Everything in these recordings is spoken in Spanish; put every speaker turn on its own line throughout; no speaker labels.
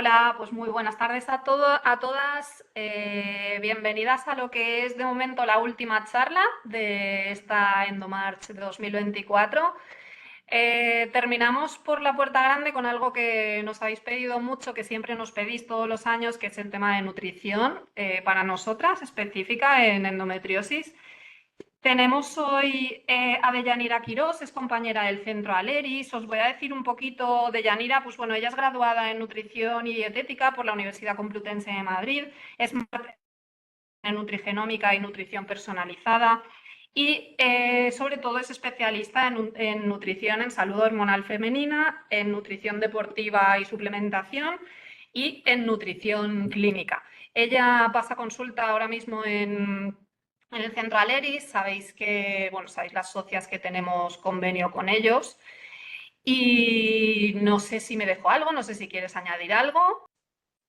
Hola, pues muy buenas tardes a todas. Bienvenidas a lo que es de momento la última charla de esta EndoMarch de 2024. Terminamos por la puerta grande con algo que nos habéis pedido mucho, que siempre nos pedís todos los años, que es el tema de nutrición para nosotras, específica en endometriosis. Tenemos hoy a Deyanira Quirós, es compañera del Centro Aleris. Os voy a decir un poquito de Yanira. Pues bueno, ella es graduada en Nutrición y Dietética por la Universidad Complutense de Madrid, es máster en Nutrigenómica y Nutrición Personalizada y sobre todo es especialista en nutrición en salud hormonal femenina, en nutrición deportiva y suplementación y en nutrición clínica. Ella pasa consulta ahora mismo en el Centro Aleris. Sabéis que, bueno, sabéis las socias que tenemos convenio con ellos. Y no sé si me dejo algo, no sé si quieres añadir algo.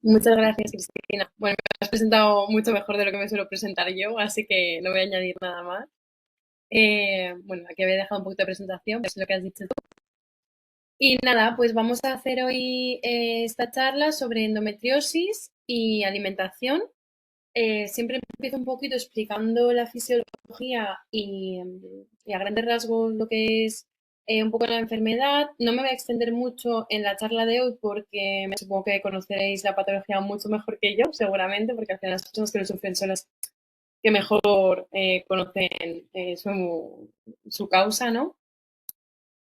Muchas gracias, Cristina. Bueno, me has presentado mucho mejor de lo que me suelo presentar yo, así que no voy a añadir nada más. Bueno, aquí había dejado un poquito de presentación, es lo que has dicho tú. Y nada, pues vamos a hacer hoy esta charla sobre endometriosis y alimentación. Siempre empiezo un poquito explicando la fisiología y a grandes rasgos lo que es un poco la enfermedad. No me voy a extender mucho en la charla de hoy porque me supongo que conoceréis la patología mucho mejor que yo, seguramente, porque al final las personas que lo sufren son las que mejor conocen su causa, ¿no?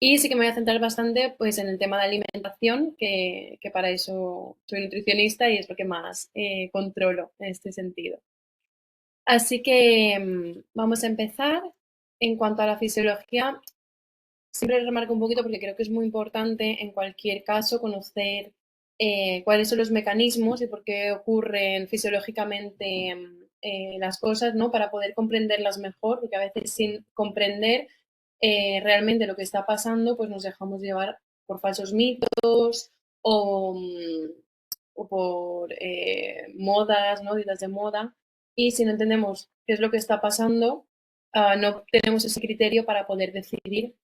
Y sí que me voy a centrar bastante pues, en el tema de alimentación, que para eso soy nutricionista y es lo que más controlo en este sentido. Así que vamos a empezar. En cuanto a la fisiología, siempre remarco un poquito porque creo que es muy importante en cualquier caso conocer cuáles son los mecanismos y por qué ocurren fisiológicamente las cosas, ¿no? Para poder comprenderlas mejor, porque a veces sin comprender realmente lo que está pasando, pues nos dejamos llevar por falsos mitos o, o por modas, ¿no? Dietas de moda. Y si no entendemos qué es lo que está pasando, no tenemos ese criterio para poder decidir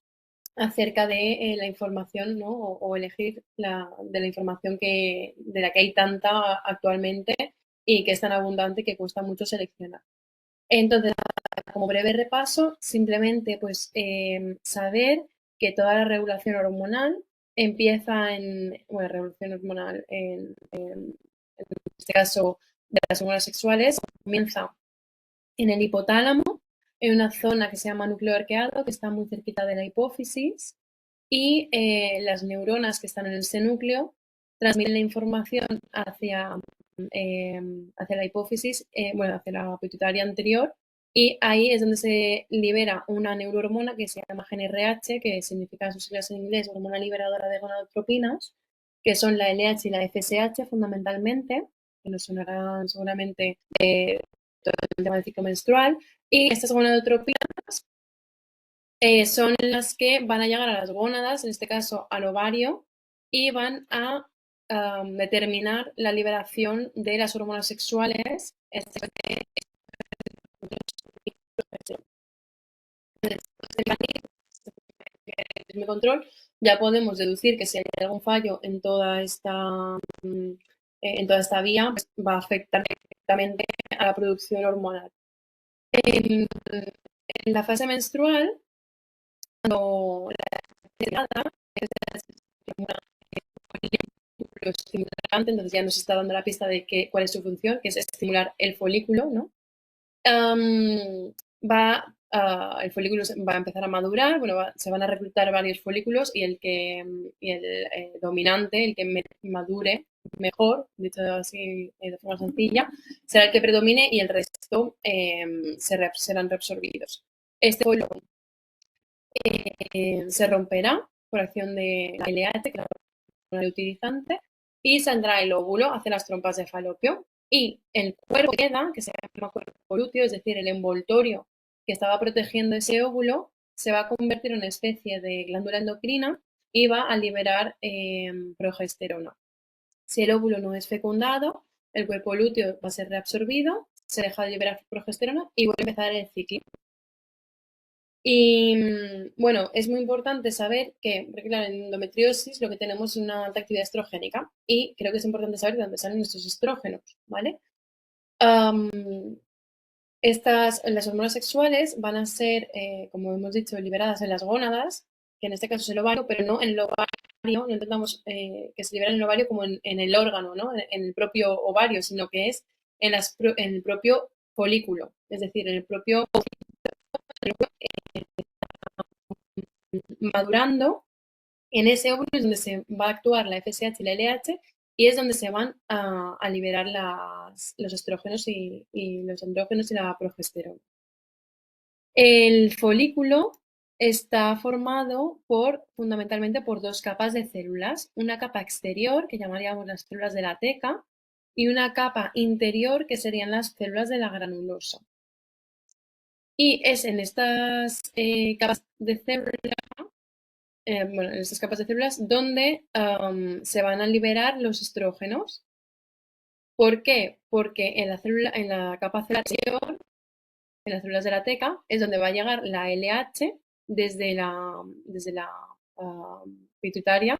acerca de la información, ¿no? O elegir de la información de la que hay tanta actualmente y que es tan abundante que cuesta mucho seleccionar. Entonces, como breve repaso, simplemente pues saber que toda la regulación hormonal empieza bueno, regulación hormonal en este caso de las hormonas sexuales, comienza en el hipotálamo, en una zona que se llama núcleo arqueado, que está muy cerquita de la hipófisis, y las neuronas que están en ese núcleo transmiten la información hacia la hipófisis, bueno, hacia la pituitaria anterior, y ahí es donde se libera una neurohormona que se llama GnRH, que significa sus siglas en inglés, hormona liberadora de gonadotropinas, que son la LH y la FSH fundamentalmente, que nos sonarán seguramente todo el tema del ciclo menstrual, y estas gonadotropinas son las que van a llegar a las gónadas, en este caso al ovario, y van a determinar la liberación de las hormonas sexuales. Mi control, ya podemos deducir que si hay algún fallo en toda esta vía, pues va a afectar directamente a la producción hormonal. En la fase menstrual, cuando la estimulante, entonces ya nos está dando la pista de cuál es su función, que es estimular el folículo, ¿no? El folículo va a empezar a madurar, bueno, se van a reclutar varios folículos y el dominante, el que madure mejor, dicho así de forma sencilla, será el que predomine y el resto serán reabsorbidos. Este folículo se romperá por acción de la LH, que es la utilizante, y saldrá el óvulo hacia las trompas de falopio y el cuerpo que queda, que se llama cuerpo lúteo, es decir, el envoltorio que estaba protegiendo ese óvulo, se va a convertir en una especie de glándula endocrina y va a liberar progesterona. Si el óvulo no es fecundado, el cuerpo lúteo va a ser reabsorbido, se deja de liberar progesterona y vuelve a empezar el ciclo. Y bueno, es muy importante saber que, porque claro, en endometriosis lo que tenemos es una alta actividad estrogénica y creo que es importante saber de dónde salen estos estrógenos, ¿vale? Am, las hormonas sexuales van a ser, como hemos dicho, liberadas en las gónadas, que en este caso es el ovario, pero no en el ovario, no intentamos que se liberen en el ovario como en el órgano, ¿no? En el propio ovario, sino que es en el propio folículo, es decir, en el propio madurando. En ese óvulo es donde se va a actuar la FSH y la LH y es donde se van a liberar los estrógenos y los andrógenos y la progesterona. El folículo está formado fundamentalmente por dos capas de células, una capa exterior, que llamaríamos las células de la teca, y una capa interior, que serían las células de la granulosa. Y es en estas capas de células, en estas capas de células donde se van a liberar los estrógenos. ¿Por qué? Porque en la capa celular exterior, en las células de la teca, es donde va a llegar la LH desde la pituitaria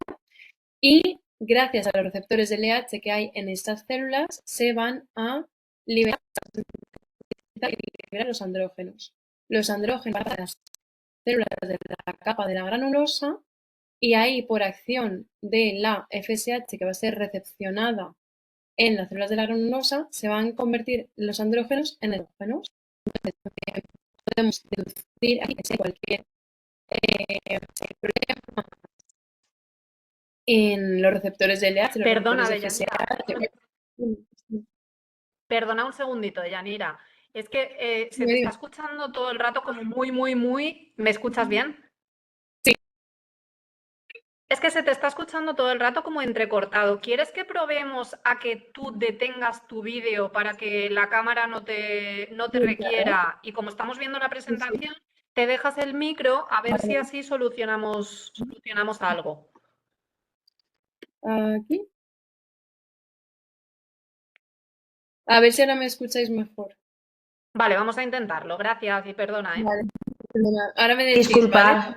y gracias a los receptores de LH que hay en estas células se van a liberar los andrógenos. Los andrógenos van a las células de la capa de la granulosa y ahí por acción de la FSH que va a ser recepcionada en las células de la granulosa se van a convertir los andrógenos en estrógenos. Entonces, podemos deducir aquí que cualquier problema en los receptores de LH, los
Perdona,
receptores de
Deyanira.
FSH.
Perdona un segundito, Deyanira. Es que se te
Dime,
está
dime.
escuchando todo el rato como muy, muy, muy. ¿Me escuchas bien?
Sí,
Es que se te está escuchando todo el rato como entrecortado. ¿Quieres que probemos a que tú detengas tu vídeo para que la cámara no te
sí, claro.
requiera? Y como estamos viendo la
Sí, sí.
presentación, te dejas el micro a ver si
Vale.
así solucionamos algo.
Aquí. A ver si ahora me escucháis mejor.
Vale, vamos a intentarlo. Gracias y perdona, ¿eh?
Vale. Perdona. Ahora me decís, ¿vale?
Disculpar,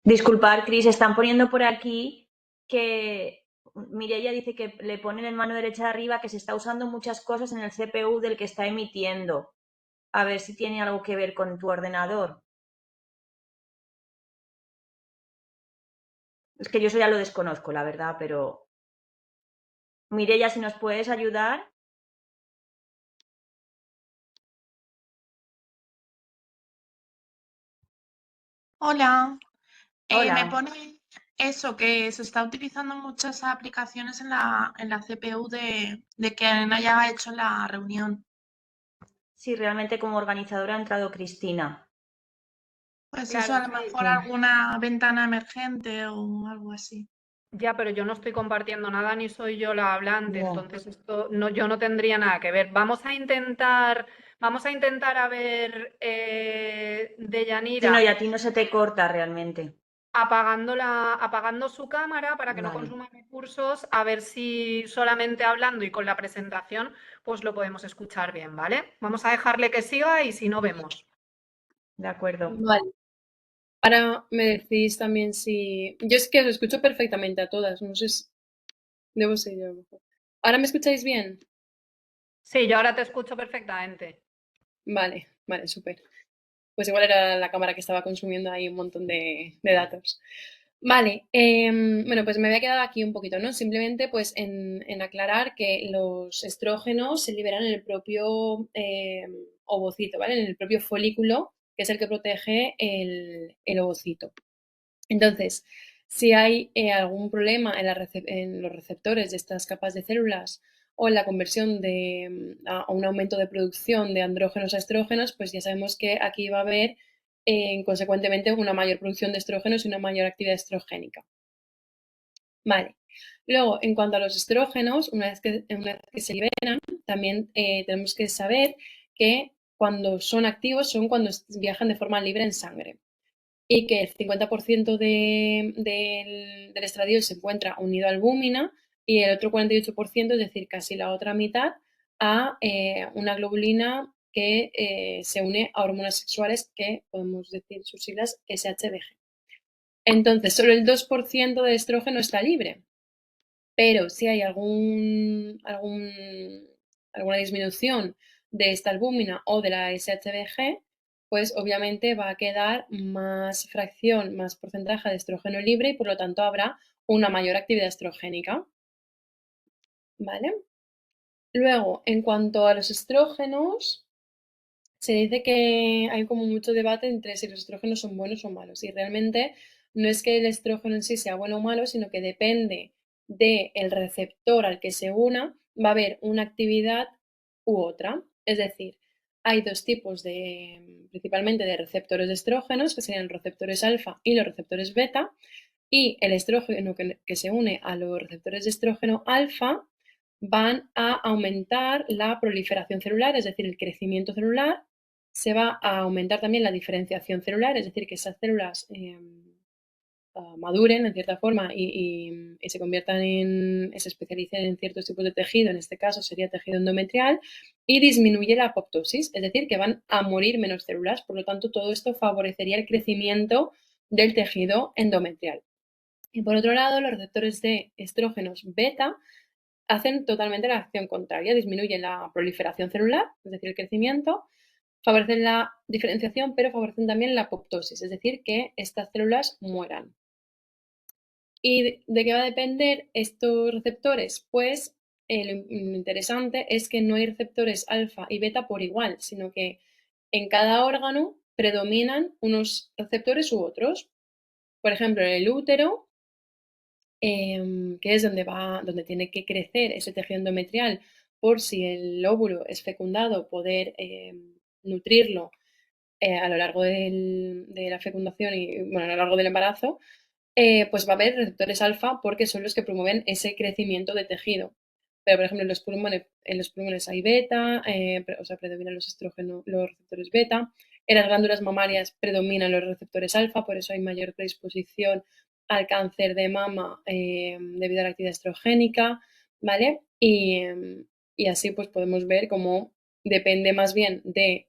disculpar, Cris, están poniendo por aquí que Mireia dice que le ponen en mano derecha de arriba que se está usando muchas cosas en el CPU del que está emitiendo. A ver si tiene algo que ver con tu ordenador. Es que yo eso ya lo desconozco, la verdad, pero Mireia, si nos puedes ayudar.
Hola, me
Hola.
pone eso, que se está utilizando muchas aplicaciones en la CPU de quien haya hecho la reunión.
Sí, realmente como organizadora ha entrado Cristina.
Pues eso,
Claro,
a
es
lo
que
mejor alguna ventana emergente o algo así.
ya, pero yo no estoy compartiendo nada ni soy yo la hablante,
Ya.
entonces esto no, yo no tendría nada que ver. Vamos a intentar a ver,
Sí, no, y
Deyanira
a ti no se te corta realmente.
apagando su cámara para que no
Vale,
consuma recursos, a ver si solamente hablando y con la presentación, pues lo podemos escuchar bien, ¿vale? Vamos a dejarle que siga y si no vemos.
de acuerdo.
Vale. Ahora me decís también si... Yo es que os escucho perfectamente a todas, no sé si... Debo ser yo a lo mejor. ¿Ahora me escucháis bien?
Sí, yo ahora te escucho perfectamente.
Vale, vale, súper. Pues igual era la cámara que estaba consumiendo ahí un montón de datos. Vale, bueno, pues me había quedado aquí un poquito, ¿no? Simplemente pues en aclarar que los estrógenos se liberan en el propio ovocito, ¿vale? En el propio folículo, que es el que protege el ovocito. Entonces, si hay algún problema en los receptores de estas capas de células o en la conversión a un aumento de producción de andrógenos a estrógenos, pues ya sabemos que aquí va a haber consecuentemente una mayor producción de estrógenos y una mayor actividad estrogénica. Vale. Luego, en cuanto a los estrógenos, una vez que se liberan, también tenemos que saber que cuando son activos son cuando viajan de forma libre en sangre y que el 50% del estradiol se encuentra unido a albúmina y el otro 48%, es decir, casi la otra mitad, a una globulina que se une a hormonas sexuales que podemos decir sus siglas SHBG. Entonces, solo el 2% de estrógeno está libre. pero si hay alguna disminución de esta albúmina o de la SHBG, pues obviamente va a quedar más fracción, más porcentaje de estrógeno libre y por lo tanto habrá una mayor actividad estrogénica. ¿Vale? Luego, en cuanto a los estrógenos, se dice que hay como mucho debate entre si los estrógenos son buenos o malos. Y realmente no es que el estrógeno en sí sea bueno o malo, sino que depende del receptor al que se una, va a haber una actividad u otra. Es decir, hay dos tipos principalmente de receptores de estrógenos, que serían los receptores alfa y los receptores beta. Y el estrógeno que se une a los receptores de estrógeno alfa van a aumentar la proliferación celular, es decir, el crecimiento celular. Se va a aumentar también la diferenciación celular, es decir, que esas células maduren en cierta forma y se conviertan se especialicen en ciertos tipos de tejido, en este caso sería tejido endometrial, y disminuye la apoptosis, es decir, que van a morir menos células. Por lo tanto, todo esto favorecería el crecimiento del tejido endometrial. Y por otro lado, los receptores de estrógenos beta hacen totalmente la acción contraria, disminuyen la proliferación celular, es decir, el crecimiento, favorecen la diferenciación, pero favorecen también la apoptosis, es decir, que estas células mueran. ¿Y de qué va a depender estos receptores? Pues lo interesante es que no hay receptores alfa y beta por igual, sino que en cada órgano predominan unos receptores u otros. Por ejemplo, en el útero, que es donde tiene que crecer ese tejido endometrial por si el óvulo es fecundado, poder nutrirlo a lo largo de la fecundación y bueno, a lo largo del embarazo, pues va a haber receptores alfa porque son los que promueven ese crecimiento de tejido. Pero, por ejemplo, en los pulmones hay beta, o sea, predominan los estrógenos, los receptores beta. En las glándulas mamarias predominan los receptores alfa, por eso hay mayor predisposición al cáncer de mama debido a la actividad estrogénica, ¿vale? Y así pues podemos ver cómo depende más bien de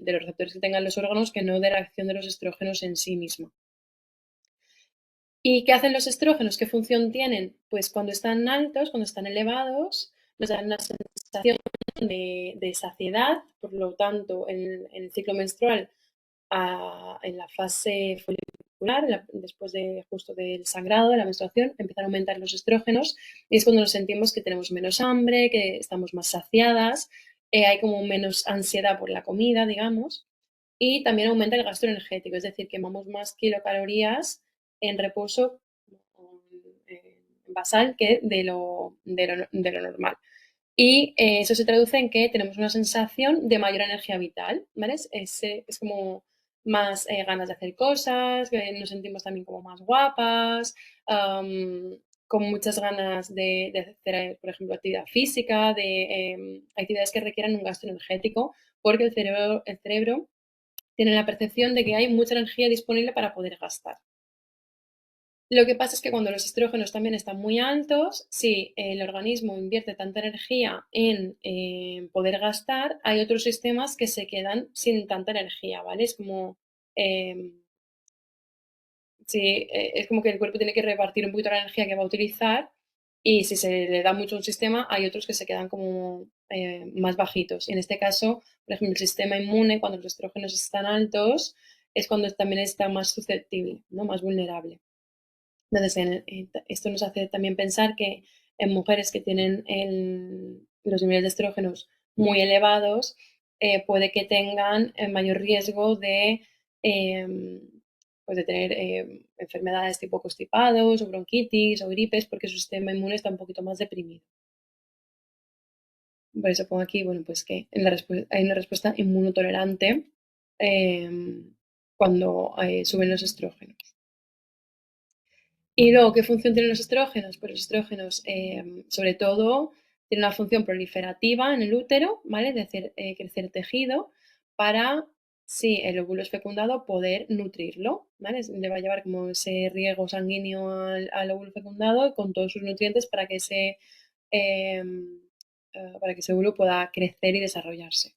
los receptores que tengan los órganos que no de la acción de los estrógenos en sí misma. ¿Y qué hacen los estrógenos? ¿Qué función tienen? Pues cuando están altos, cuando están elevados, nos dan una sensación de saciedad, por lo tanto, en el ciclo menstrual, en la fase folicular, después de justo del sangrado, de la menstruación, empiezan a aumentar los estrógenos y es cuando nos sentimos que tenemos menos hambre, que estamos más saciadas, hay como menos ansiedad por la comida, digamos, y también aumenta el gasto energético, es decir, quemamos más kilocalorías en reposo en basal que de lo normal. Y eso se traduce en que tenemos una sensación de mayor energía vital, ¿vale? Es como más ganas de hacer cosas, que nos sentimos también como más guapas, con muchas ganas de hacer, por ejemplo, actividad física, de actividades que requieran un gasto energético, porque el cerebro tiene la percepción de que hay mucha energía disponible para poder gastar. Lo que pasa es que cuando los estrógenos también están muy altos, si el organismo invierte tanta energía en poder gastar, hay otros sistemas que se quedan sin tanta energía, ¿vale? Es como, es como que el cuerpo tiene que repartir un poquito la energía que va a utilizar y si se le da mucho a un sistema, hay otros que se quedan como más bajitos. Y en este caso, por ejemplo, el sistema inmune, cuando los estrógenos están altos, es cuando también está más susceptible, ¿no? Más vulnerable. Entonces, esto nos hace también pensar que en mujeres que tienen los niveles de estrógenos muy elevados, puede que tengan mayor riesgo pues de tener enfermedades tipo constipados o bronquitis o gripes porque su sistema inmune está un poquito más deprimido. Por eso pongo aquí, bueno, pues que hay una respuesta inmunotolerante cuando suben los estrógenos. Y luego, ¿qué función tienen los estrógenos? Pues los estrógenos, sobre todo, tienen una función proliferativa en el útero, ¿vale? De hacer crecer tejido para, si el óvulo es fecundado, poder nutrirlo, ¿vale? Le va a llevar como ese riego sanguíneo al óvulo fecundado con todos sus nutrientes para que ese óvulo pueda crecer y desarrollarse.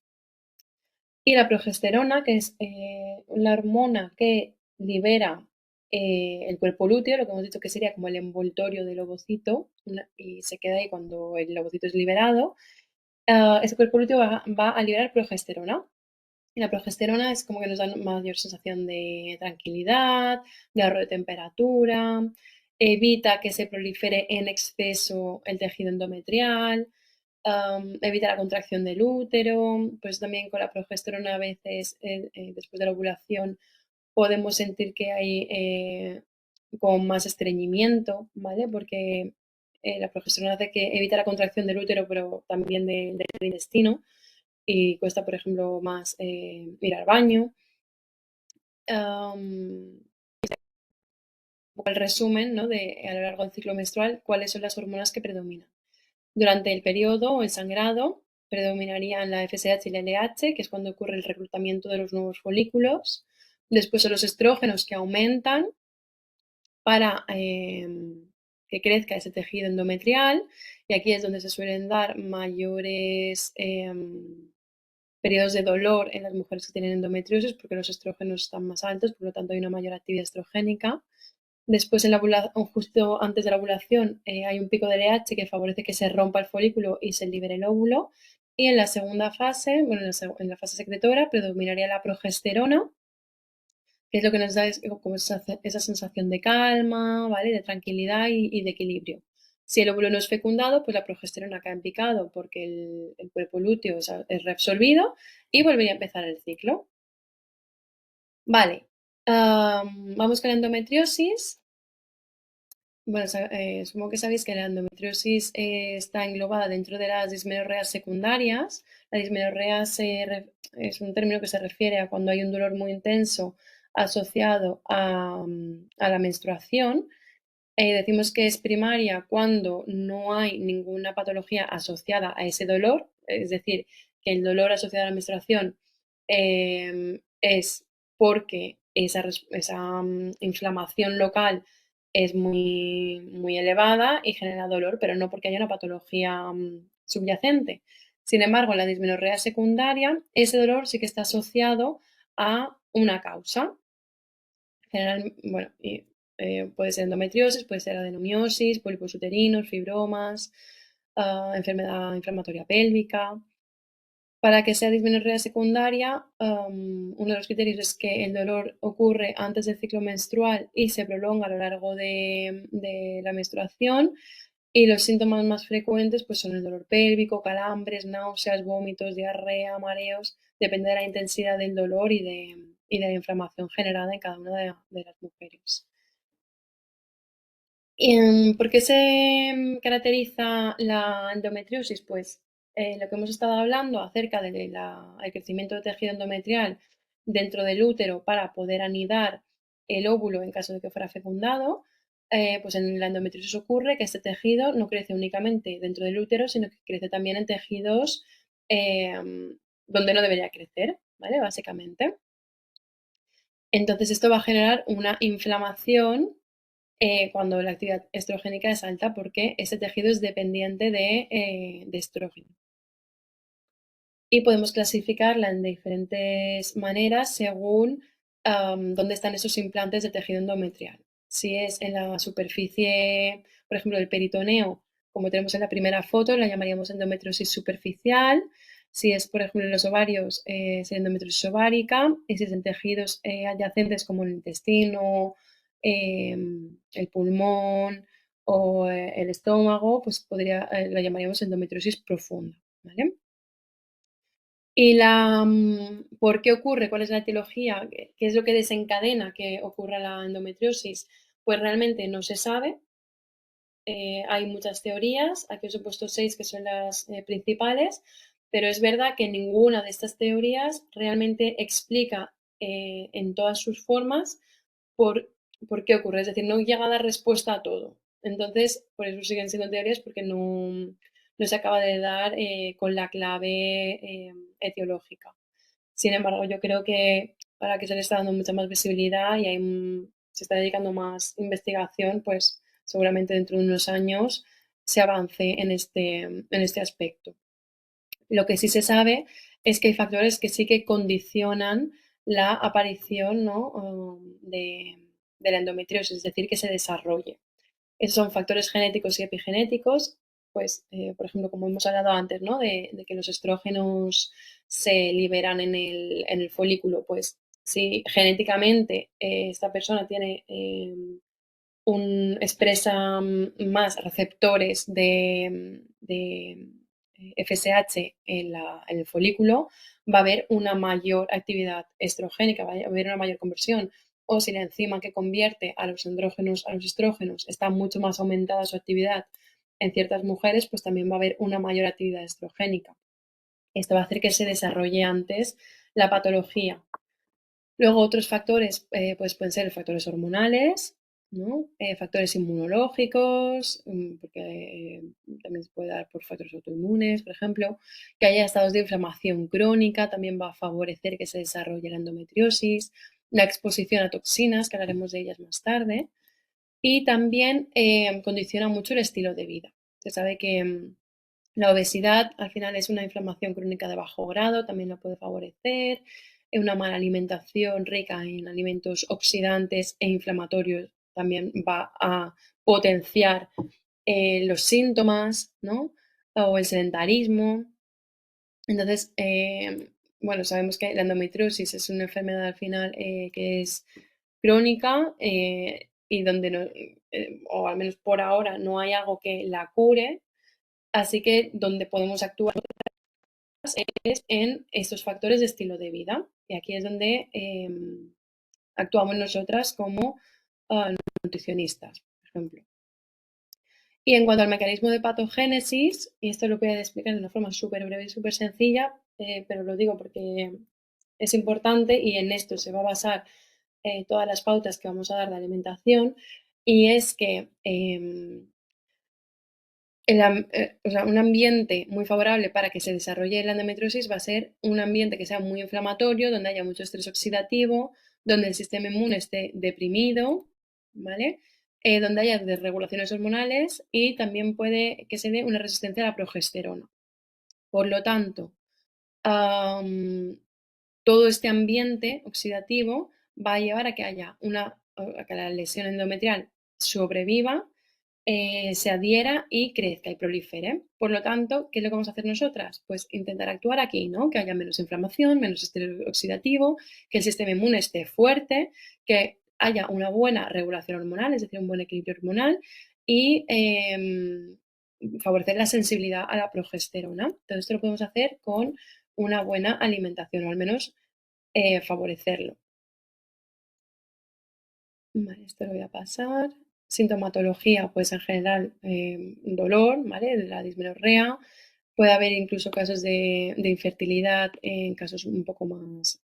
Y la progesterona, que es la hormona que libera el cuerpo lúteo, lo que hemos dicho que sería como el envoltorio del ovocito, y se queda ahí cuando el ovocito es liberado. Ese cuerpo lúteo va a liberar progesterona. Y la progesterona es como que nos da mayor sensación de tranquilidad, de ahorro de temperatura, evita que se prolifere en exceso el tejido endometrial, evita la contracción del útero. Pues también con la progesterona a veces después de la ovulación podemos sentir que hay con más estreñimiento, ¿vale? Porque la progesterona hace que evita la contracción del útero, pero también del intestino, y cuesta, por ejemplo, más ir al baño. El resumen, ¿no? De a lo largo del ciclo menstrual, cuáles son las hormonas que predominan. Durante el periodo o el sangrado predominarían la FSH y la LH, que es cuando ocurre el reclutamiento de los nuevos folículos. Después son los estrógenos, que aumentan para que crezca ese tejido endometrial, y aquí es donde se suelen dar mayores periodos de dolor en las mujeres que tienen endometriosis, porque los estrógenos están más altos, por lo tanto hay una mayor actividad estrogénica. Después, justo antes de la ovulación, hay un pico de LH que favorece que se rompa el folículo y se libere el óvulo. Y en la segunda fase, bueno, en la fase secretora, predominaría la progesterona, que es lo que nos da como esa sensación de calma, ¿vale? De tranquilidad y de equilibrio. Si el óvulo no es fecundado, pues la progesterona cae en picado porque el cuerpo lúteo es reabsorbido y volvería a empezar el ciclo. Vale, vamos con la endometriosis. Bueno, supongo que sabéis que la endometriosis está englobada dentro de las dismenorreas secundarias. La dismenorrea es un término que se refiere a cuando hay un dolor muy intenso asociado a la menstruación. Decimos que es primaria cuando no hay ninguna patología asociada a ese dolor, es decir, que el dolor asociado a la menstruación es porque esa inflamación local es muy, muy elevada y genera dolor, pero no porque haya una patología subyacente. Sin embargo, en la dismenorrea secundaria, ese dolor sí que está asociado a una causa. Bueno, puede ser endometriosis, puede ser adenomiosis, pólipos uterinos, fibromas, enfermedad inflamatoria pélvica. Para que sea dismenorrea secundaria, uno de los criterios es que el dolor ocurre antes del ciclo menstrual y se prolonga a lo largo de la menstruación, y los síntomas más frecuentes pues, son el dolor pélvico, calambres, náuseas, vómitos, diarrea, mareos. Depende de la intensidad del dolor y de la inflamación generada en cada una de las mujeres. ¿Por qué se caracteriza la endometriosis? Pues lo que hemos estado hablando acerca del crecimiento de tejido endometrial dentro del útero para poder anidar el óvulo en caso de que fuera fecundado. Pues en la endometriosis ocurre que este tejido no crece únicamente dentro del útero, sino que crece también en tejidos donde no debería crecer, ¿vale? Básicamente. Entonces esto va a generar una inflamación cuando la actividad estrogénica es alta, porque ese tejido es dependiente de estrógeno. Y podemos clasificarla en diferentes maneras según dónde están esos implantes de tejido endometrial. Si es en la superficie, por ejemplo, del peritoneo, como tenemos en la primera foto, la llamaríamos endometriosis superficial. Si es, por ejemplo, en los ovarios, es endometriosis ovárica. Y si es en tejidos adyacentes como el intestino, el pulmón o el estómago, pues la llamaríamos endometriosis profunda, ¿vale? ¿Y por qué ocurre? ¿Cuál es la etiología? ¿Qué es lo que desencadena que ocurra la endometriosis? Pues realmente no se sabe. Hay muchas teorías, aquí os he puesto 6 que son las principales, pero es verdad que ninguna de estas teorías realmente explica en todas sus formas por, por qué ocurre. Es decir, no llega a dar respuesta a todo. Entonces, por eso siguen siendo teorías, porque no se acaba de dar con la clave etiológica. Sin embargo, yo creo que para que se le está dando mucha más visibilidad y se está dedicando más investigación, pues seguramente dentro de unos años se avance en este aspecto. Lo que sí se sabe es que hay factores que sí que condicionan la aparición, ¿no? de la endometriosis, es decir, que se desarrolle. Esos son factores genéticos y epigenéticos, pues, por ejemplo, como hemos hablado antes, ¿no? De que los estrógenos se liberan en el folículo, pues si genéticamente esta persona tiene expresa más receptores de FSH en el folículo, va a haber una mayor actividad estrogénica, va a haber una mayor conversión. O si la enzima que convierte a los andrógenos a los estrógenos está mucho más aumentada su actividad en ciertas mujeres, pues también va a haber una mayor actividad estrogénica. Esto va a hacer que se desarrolle antes la patología. Luego otros factores pues pueden ser factores hormonales, ¿no? Factores inmunológicos, porque también se puede dar por factores autoinmunes, por ejemplo, que haya estados de inflamación crónica, también va a favorecer que se desarrolle la endometriosis, la exposición a toxinas, que hablaremos de ellas más tarde, y también condiciona mucho el estilo de vida. Se sabe que la obesidad al final es una inflamación crónica de bajo grado, también la puede favorecer. Una mala alimentación rica en alimentos oxidantes e inflamatorios también va a potenciar los síntomas, ¿no? O el sedentarismo. Entonces, bueno, sabemos que la endometriosis es una enfermedad al final que es crónica y donde, no, o al menos por ahora, no hay algo que la cure. Así que donde podemos actuar es en estos factores de estilo de vida. Y aquí es donde actuamos nosotras como nutricionistas, por ejemplo. Y en cuanto al mecanismo de patogénesis, y esto lo voy a explicar de una forma súper breve y súper sencilla, pero lo digo porque es importante y en esto se va a basar todas las pautas que vamos a dar de alimentación, y es que un ambiente muy favorable para que se desarrolle la endometriosis va a ser un ambiente que sea muy inflamatorio, donde haya mucho estrés oxidativo, donde el sistema inmune esté deprimido, ¿vale? Donde haya desregulaciones hormonales y también puede que se dé una resistencia a la progesterona. Por lo tanto, todo este ambiente oxidativo va a llevar a que haya a que la lesión endometrial sobreviva, se adhiera y crezca y prolifere. Por lo tanto, ¿qué es lo que vamos a hacer nosotras? Pues intentar actuar aquí, ¿no? Que haya menos inflamación, menos estrés oxidativo, que el sistema inmune esté fuerte, que haya una buena regulación hormonal, es decir, un buen equilibrio hormonal y favorecer la sensibilidad a la progesterona. Todo esto lo podemos hacer con una buena alimentación, o al menos favorecerlo. Vale, esto lo voy a pasar. Sintomatología, pues en general dolor, ¿vale? La dismenorrea. Puede haber incluso casos de infertilidad en casos un poco más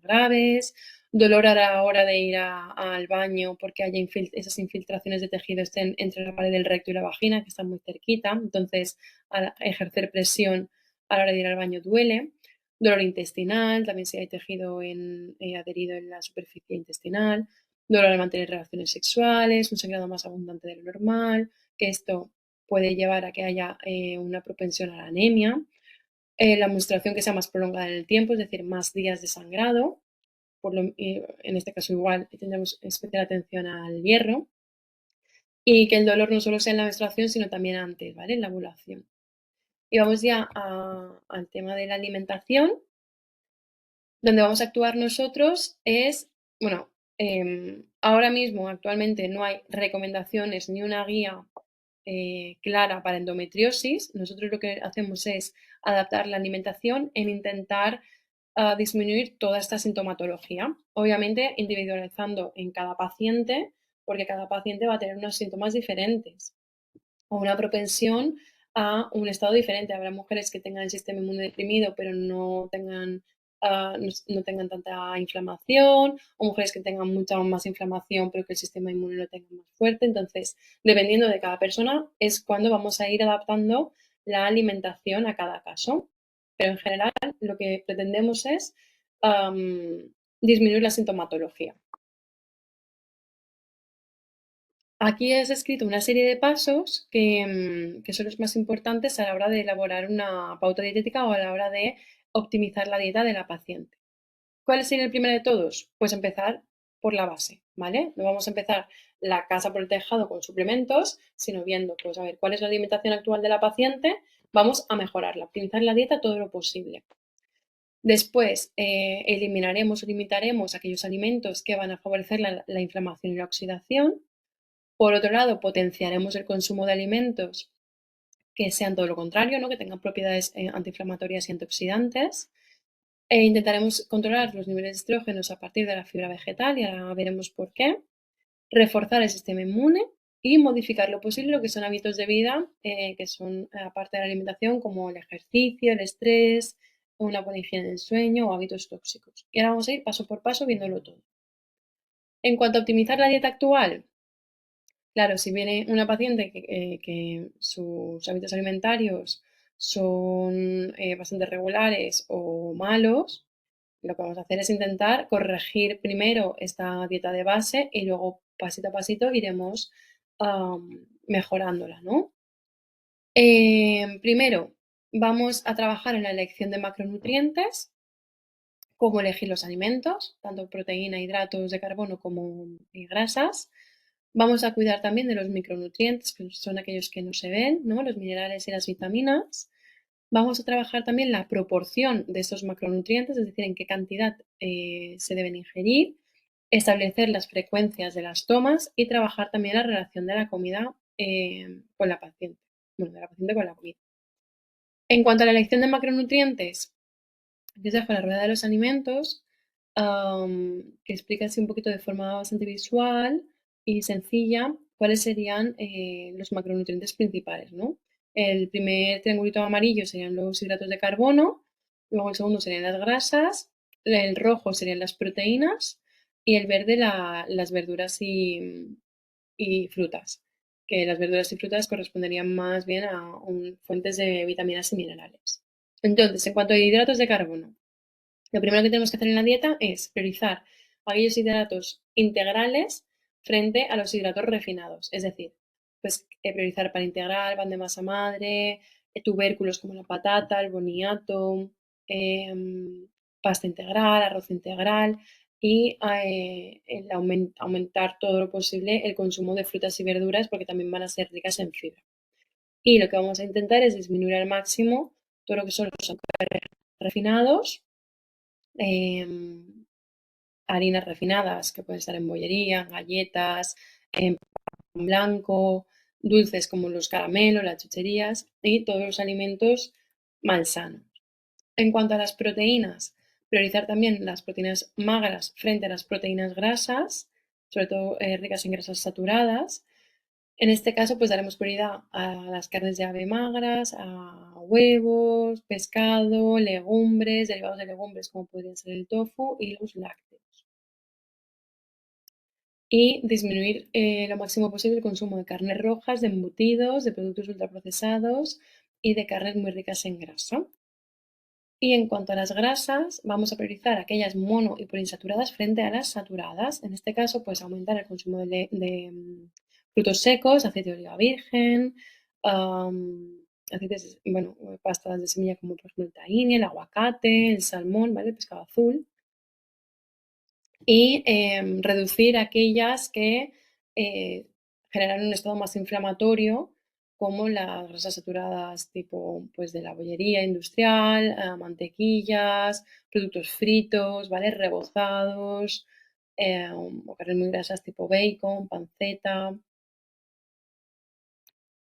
graves. Dolor a la hora de ir al baño porque haya esas infiltraciones de tejido estén entre la pared del recto y la vagina, que están muy cerquita. Entonces, al ejercer presión a la hora de ir al baño duele. Dolor intestinal, también si hay tejido adherido en la superficie intestinal. Dolor al mantener relaciones sexuales, un sangrado más abundante de lo normal, que esto puede llevar a que haya una propensión a la anemia. La menstruación que sea más prolongada en el tiempo, es decir, más días de sangrado. En este caso igual tendremos especial atención al hierro. Y que el dolor no solo sea en la menstruación, sino también antes, ¿vale? En la ovulación. Y vamos ya al tema de la alimentación. Donde vamos a actuar nosotros es, bueno, ahora mismo actualmente no hay recomendaciones ni una guía clara para endometriosis. Nosotros lo que hacemos es adaptar la alimentación en intentar disminuir toda esta sintomatología. Obviamente individualizando en cada paciente, porque cada paciente va a tener unos síntomas diferentes o una propensión a un estado diferente. Habrá mujeres que tengan el sistema inmune deprimido pero no tengan no tengan tanta inflamación, o mujeres que tengan mucha más inflamación pero que el sistema inmune lo tenga más fuerte. Entonces, dependiendo de cada persona, es cuando vamos a ir adaptando la alimentación a cada caso. Pero en general, lo que pretendemos es disminuir la sintomatología. Aquí has escrito una serie de pasos que son los más importantes a la hora de elaborar una pauta dietética o a la hora de optimizar la dieta de la paciente. ¿Cuál sería el primero de todos? Pues empezar por la base, ¿vale? No vamos a empezar la casa por el tejado con suplementos, sino viendo, pues, a ver, cuál es la alimentación actual de la paciente, vamos a mejorarla, optimizar la dieta todo lo posible. Después, eliminaremos o limitaremos aquellos alimentos que van a favorecer la inflamación y la oxidación. Por otro lado, potenciaremos el consumo de alimentos que sean todo lo contrario, ¿no? Que tengan propiedades antiinflamatorias y antioxidantes. Intentaremos controlar los niveles de estrógenos a partir de la fibra vegetal y ahora veremos por qué. Reforzar el sistema inmune y modificar lo posible lo que son hábitos de vida, que son, aparte de la alimentación, como el ejercicio, el estrés, una buena higiene del sueño o hábitos tóxicos. Y ahora vamos a ir paso por paso viéndolo todo. En cuanto a optimizar la dieta actual, claro, si viene una paciente que sus hábitos alimentarios son bastante regulares o malos, lo que vamos a hacer es intentar corregir primero esta dieta de base y luego pasito a pasito iremos mejorándola, ¿no? Primero, vamos a trabajar en la elección de macronutrientes, cómo elegir los alimentos, tanto proteína, hidratos de carbono como grasas. Vamos a cuidar también de los micronutrientes, que son aquellos que no se ven, ¿no? Los minerales y las vitaminas. Vamos a trabajar también la proporción de estos macronutrientes, es decir, en qué cantidad se deben ingerir, establecer las frecuencias de las tomas y trabajar también la relación de la comida con la paciente, bueno, de la paciente con la comida. En cuanto a la elección de macronutrientes, aquí os dejo la rueda de los alimentos, que explica así un poquito de forma bastante visual y sencilla cuáles serían los macronutrientes principales, ¿no? El primer triangulito amarillo serían los hidratos de carbono, luego el segundo serían las grasas, el rojo serían las proteínas y el verde las verduras y frutas, que las verduras y frutas corresponderían más bien a fuentes de vitaminas y minerales. Entonces, en cuanto a hidratos de carbono, lo primero que tenemos que hacer en la dieta es priorizar aquellos hidratos integrales frente a los hidratos refinados. Es decir, pues priorizar pan integral, pan de masa madre, tubérculos como la patata, el boniato, pasta integral, arroz integral y aumentar todo lo posible el consumo de frutas y verduras porque también van a ser ricas en fibra. Y lo que vamos a intentar es disminuir al máximo todo lo que son los azúcares refinados, harinas refinadas que pueden estar en bollería, galletas, en pan blanco, dulces como los caramelos, las chucherías y todos los alimentos malsanos. En cuanto a las proteínas, priorizar también las proteínas magras frente a las proteínas grasas, sobre todo ricas en grasas saturadas. En este caso, pues daremos prioridad a las carnes de ave magras, a huevos, pescado, legumbres, derivados de legumbres como podría ser el tofu y los lácteos. Y disminuir lo máximo posible el consumo de carnes rojas, de embutidos, de productos ultraprocesados y de carnes muy ricas en grasa. Y en cuanto a las grasas, vamos a priorizar aquellas mono y poliinsaturadas frente a las saturadas. En este caso, pues aumentar el consumo de frutos secos, aceite de oliva virgen, aceites, bueno, pastas de semilla como por ejemplo el tahini, el aguacate, el salmón, ¿vale? El pescado azul. Y reducir aquellas que generan un estado más inflamatorio, como las grasas saturadas tipo pues, de la bollería industrial, mantequillas, productos fritos, ¿vale? Rebozados, o carnes muy grasas tipo bacon, panceta.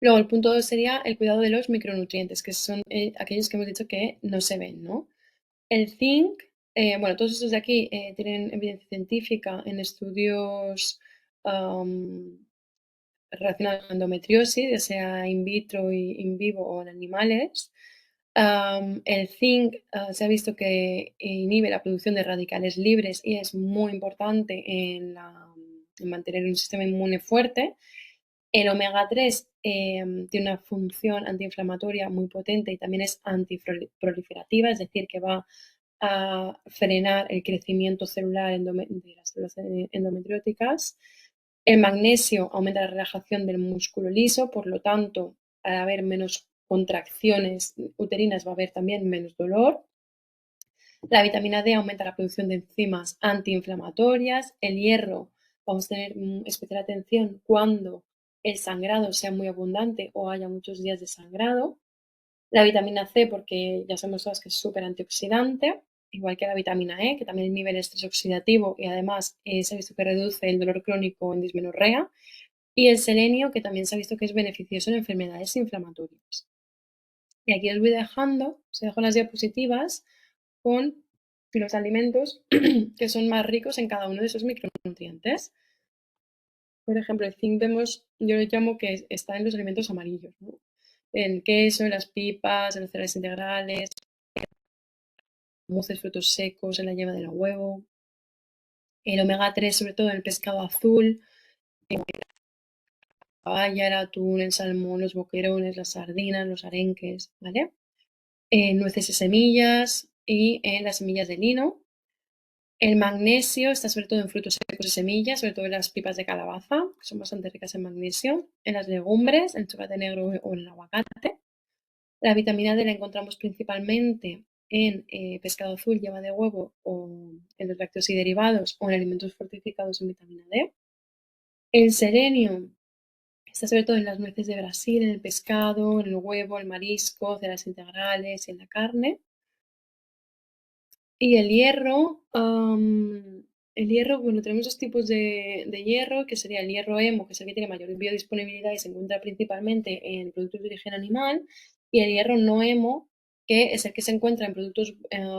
Luego, el punto 2 sería el cuidado de los micronutrientes, que son aquellos que hemos dicho que no se ven, ¿no? El zinc, bueno, todos estos de aquí tienen evidencia científica en estudios relacionados con endometriosis, ya sea in vitro y in vivo o en animales. El zinc se ha visto que inhibe la producción de radicales libres y es muy importante en mantener un sistema inmune fuerte. El omega 3 tiene una función antiinflamatoria muy potente y también es antiproliferativa, es decir, que va a frenar el crecimiento celular de las células endometrióticas. El magnesio aumenta la relajación del músculo liso, por lo tanto, al haber menos contracciones uterinas va a haber también menos dolor. La vitamina D aumenta la producción de enzimas antiinflamatorias. El hierro va a vamos a tener especial atención cuando el sangrado sea muy abundante o haya muchos días de sangrado. La vitamina C, porque ya sabemos todas que es súper antioxidante, igual que la vitamina E, que también inhibe el estrés oxidativo y además se ha visto que reduce el dolor crónico en dismenorrea. Y el selenio, que también se ha visto que es beneficioso en enfermedades inflamatorias. Y aquí os voy dejando, os dejo las diapositivas con los alimentos que son más ricos en cada uno de esos micronutrientes. Por ejemplo, el zinc vemos, yo le llamo que está en los alimentos amarillos, ¿no? En el queso, en las pipas, en los cereales integrales, muces, frutos secos, en la yema del huevo. El omega 3, sobre todo en el pescado azul, en la caballa, el atún, el salmón, los boquerones, las sardinas, los arenques, ¿vale? Nueces y semillas y en las semillas de lino. El magnesio está sobre todo en frutos secos y semillas, sobre todo en las pipas de calabaza, que son bastante ricas en magnesio. En las legumbres, en el chocolate negro o en el aguacate. La vitamina D la encontramos principalmente en pescado azul, yema de huevo o en los lácteos y derivados o en alimentos fortificados en vitamina D. El selenio está sobre todo en las nueces de Brasil, en el pescado, en el huevo, el marisco, cereales integrales y en la carne. Y el hierro, bueno, tenemos dos tipos de hierro, que sería el hierro hemo, que es el que tiene mayor biodisponibilidad y se encuentra principalmente en productos de origen animal, y el hierro no hemo, que es el que se encuentra en productos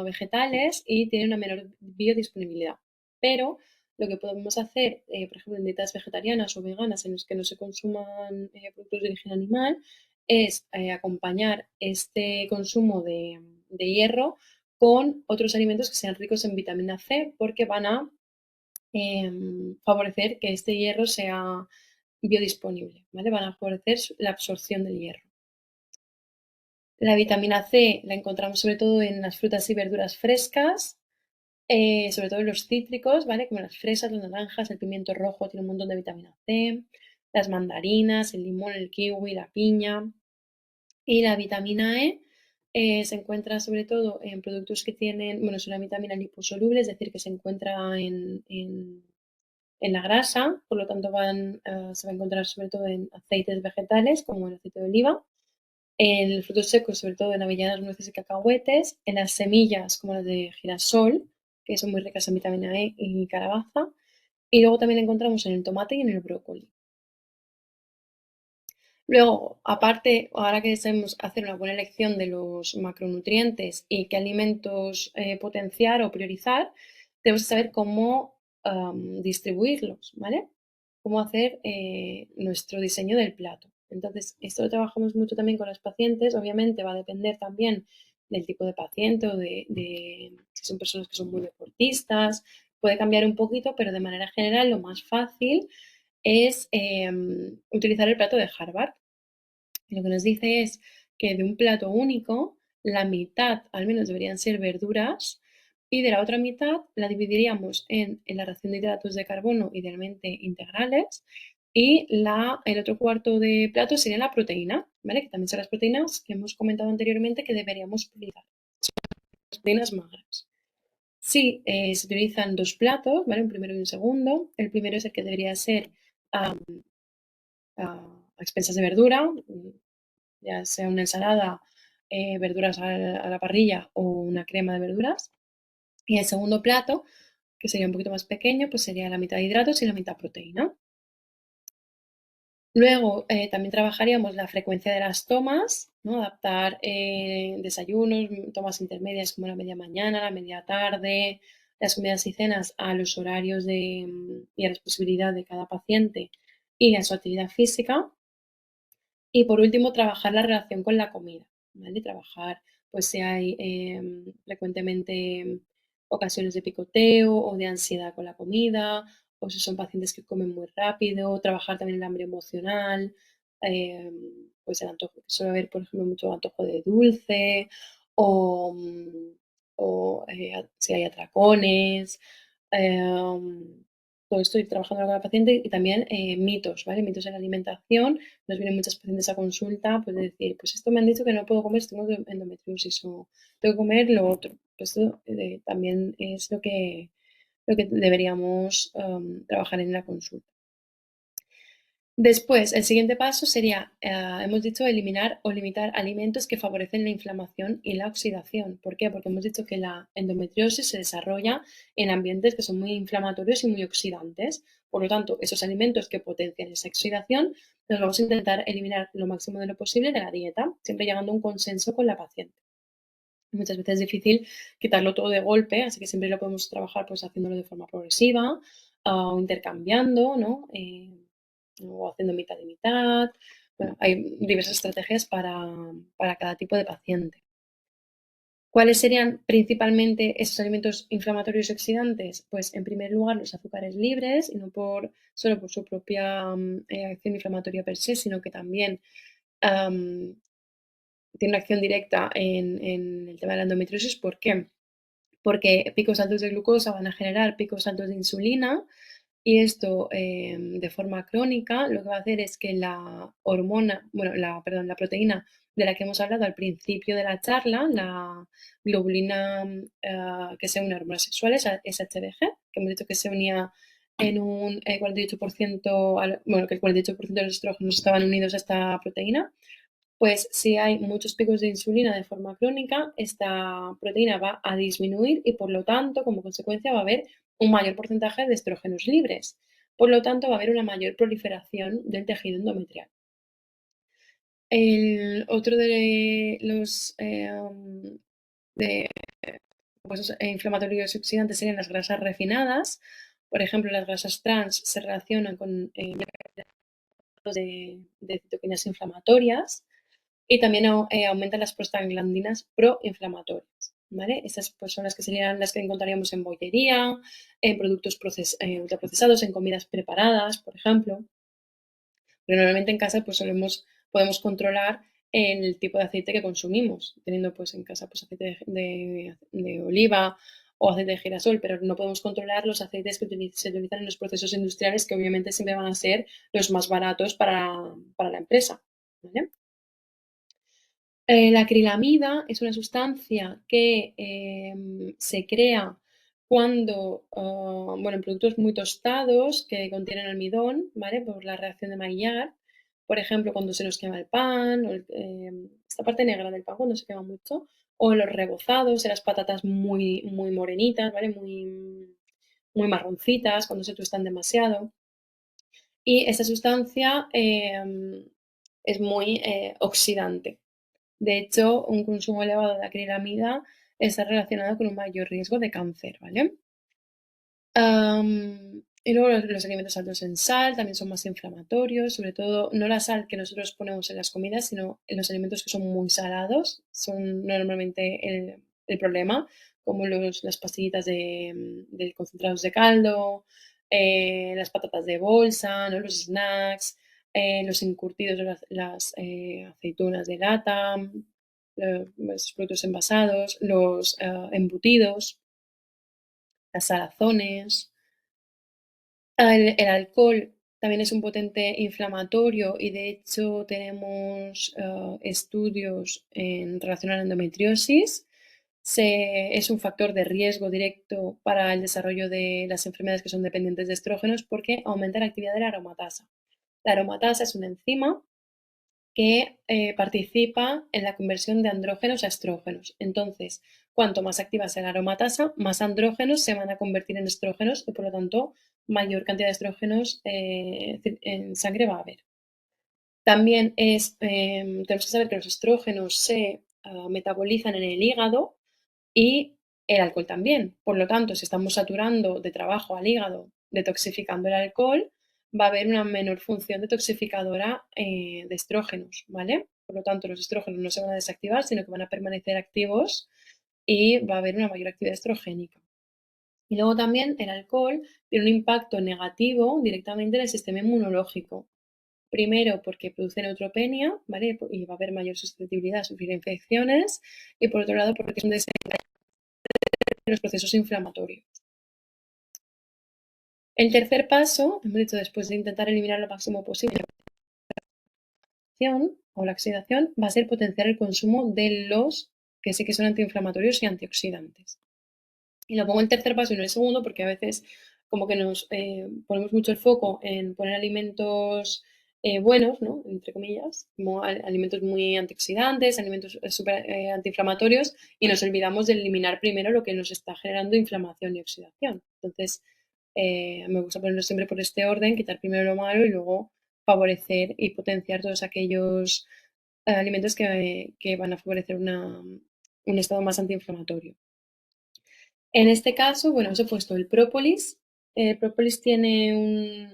vegetales y tiene una menor biodisponibilidad. Pero lo que podemos hacer, por ejemplo, en dietas vegetarianas o veganas en las que no se consuman productos de origen animal, es acompañar este consumo de hierro con otros alimentos que sean ricos en vitamina C, porque van a favorecer que este hierro sea biodisponible, ¿vale? Van a favorecer la absorción del hierro. La vitamina C la encontramos sobre todo en las frutas y verduras frescas, sobre todo en los cítricos, ¿vale? Como las fresas, las naranjas, el pimiento rojo tiene un montón de vitamina C, las mandarinas, el limón, el kiwi, la piña. Y la vitamina E se encuentra sobre todo en productos que tienen, bueno, es una vitamina liposoluble, es decir, que se encuentra en la grasa, por lo tanto se va a encontrar sobre todo en aceites vegetales como el aceite de oliva, en los frutos secos, sobre todo en avellanas, nueces y cacahuetes, en las semillas como las de girasol, que son muy ricas en vitamina E y calabaza, y luego también la encontramos en el tomate y en el brócoli. Luego, aparte, ahora que sabemos hacer una buena elección de los macronutrientes y qué alimentos potenciar o priorizar, tenemos que saber cómo distribuirlos, ¿vale? Cómo hacer nuestro diseño del plato. Entonces, esto lo trabajamos mucho también con los pacientes. Obviamente va a depender también del tipo de paciente o de si son personas que son muy deportistas. Puede cambiar un poquito, pero de manera general lo más fácil es utilizar el plato de Harvard. Y lo que nos dice es que de un plato único, la mitad al menos deberían ser verduras y de la otra mitad la dividiríamos en la ración de hidratos de carbono, idealmente integrales, y el otro cuarto de plato sería la proteína, ¿vale? Que también son las proteínas que hemos comentado anteriormente que deberíamos utilizar, las proteínas magras. Sí, se utilizan dos platos, ¿vale? Un primero y un segundo. El primero es el que debería ser a expensas de verdura, ya sea una ensalada, verduras a la parrilla o una crema de verduras. Y el segundo plato, que sería un poquito más pequeño, pues sería la mitad de hidratos y la mitad proteína. Luego también trabajaríamos la frecuencia de las tomas, ¿no? Adaptar desayunos, tomas intermedias como la media mañana, la media tarde, las comidas y cenas a los horarios y a las posibilidades de cada paciente y a su actividad física. Y por último, trabajar la relación con la comida, ¿vale? Trabajar, pues si hay frecuentemente ocasiones de picoteo o de ansiedad con la comida, o si son pacientes que comen muy rápido, trabajar también el hambre emocional, pues el antojo, suele haber, por ejemplo, mucho antojo de dulce, o, si hay atracones, todo esto ir trabajando con la paciente y también mitos, ¿vale? Mitos en la alimentación. Nos vienen muchas pacientes a consulta, pues de decir, pues esto me han dicho que no puedo comer si tengo endometriosis o tengo que comer lo otro. Pues esto también es lo que lo que deberíamos trabajar en la consulta. Después, el siguiente paso sería, hemos dicho, eliminar o limitar alimentos que favorecen la inflamación y la oxidación. ¿Por qué? Porque hemos dicho que la endometriosis se desarrolla en ambientes que son muy inflamatorios y muy oxidantes. Por lo tanto, esos alimentos que potencian esa oxidación los vamos a intentar eliminar lo máximo de lo posible de la dieta, siempre llegando a un consenso con la paciente. Muchas veces es difícil quitarlo todo de golpe, así que siempre lo podemos trabajar pues haciéndolo de forma progresiva, o intercambiando, ¿no? O haciendo mitad y mitad. Bueno, hay diversas estrategias para cada tipo de paciente. ¿Cuáles serían principalmente esos alimentos inflamatorios y oxidantes? Pues en primer lugar los azúcares libres, y no solo por su propia acción inflamatoria per se, sino que también tiene una acción directa en el tema de la endometriosis. ¿Por qué? Porque picos altos de glucosa van a generar picos altos de insulina y esto de forma crónica lo que va a hacer es que la hormona, bueno, la proteína de la que hemos hablado al principio de la charla, la globulina que se une a hormonas sexuales, SHBG, que hemos dicho que se unía en un 48%, bueno, que el 48% de los estrógenos estaban unidos a esta proteína. Pues si hay muchos picos de insulina de forma crónica, esta proteína va a disminuir y por lo tanto, como consecuencia, va a haber un mayor porcentaje de estrógenos libres. Por lo tanto, va a haber una mayor proliferación del tejido endometrial. El otro de los compuestos inflamatorios y oxidantes serían las grasas refinadas. Por ejemplo, las grasas trans se relacionan con de citoquinas inflamatorias y también aumentan las prostaglandinas proinflamatorias, ¿vale? Esas pues, son las que serían las que encontraríamos en bollería, en productos ultraprocesados, en comidas preparadas, por ejemplo. Pero normalmente en casa pues podemos controlar el tipo de aceite que consumimos, teniendo pues en casa pues aceite de oliva o aceite de girasol, pero no podemos controlar los aceites que se utilizan en los procesos industriales, que obviamente siempre van a ser los más baratos para la empresa, ¿vale? La acrilamida es una sustancia que se crea cuando, bueno, en productos muy tostados que contienen almidón, ¿vale? Por la reacción de Maillard. Por ejemplo, cuando se nos quema el pan, o esta parte negra del pan cuando se quema mucho, o los rebozados, las patatas muy, muy morenitas, ¿vale? Muy, muy marroncitas, cuando se tuestan demasiado. Y esta sustancia es muy oxidante. De hecho, un consumo elevado de acrilamida está relacionado con un mayor riesgo de cáncer, ¿vale? Y luego los alimentos altos en sal también son más inflamatorios, sobre todo no la sal que nosotros ponemos en las comidas, sino en los alimentos que son muy salados, son normalmente el problema, como las pastillitas de concentrados de caldo, las patatas de bolsa, ¿no? Los snacks, los encurtidos, las aceitunas de lata, los productos envasados, los embutidos, las salazones. El alcohol también es un potente inflamatorio y de hecho tenemos estudios en relación a la endometriosis. Es un factor de riesgo directo para el desarrollo de las enfermedades que son dependientes de estrógenos porque aumenta la actividad de la aromatasa. La aromatasa es una enzima que participa en la conversión de andrógenos a estrógenos. Entonces, cuanto más activa sea la aromatasa, más andrógenos se van a convertir en estrógenos y por lo tanto mayor cantidad de estrógenos en sangre va a haber. También tenemos que saber que los estrógenos se metabolizan en el hígado y el alcohol también. Por lo tanto, si estamos saturando de trabajo al hígado, detoxificando el alcohol, va a haber una menor función detoxificadora de estrógenos, ¿vale? Por lo tanto, los estrógenos no se van a desactivar, sino que van a permanecer activos y va a haber una mayor actividad estrogénica. Y luego también el alcohol tiene un impacto negativo directamente en el sistema inmunológico. Primero, porque produce neutropenia, ¿vale? Y va a haber mayor susceptibilidad a sufrir infecciones. Y por otro lado, porque es un desencadenante de los procesos inflamatorios. El tercer paso, hemos dicho después de intentar eliminar lo máximo posible la oxidación, va a ser potenciar el consumo de los que sí que son antiinflamatorios y antioxidantes. Y lo pongo en tercer paso y no en el segundo porque a veces como que nos ponemos mucho el foco en poner alimentos buenos, ¿no? Entre comillas, como alimentos muy antioxidantes, alimentos súper antiinflamatorios y nos olvidamos de eliminar primero lo que nos está generando inflamación y oxidación. Entonces, me gusta ponerlo siempre por este orden, quitar primero lo malo y luego favorecer y potenciar todos aquellos alimentos que van a favorecer un estado más antiinflamatorio. En este caso, bueno, os he puesto el própolis. El própolis tiene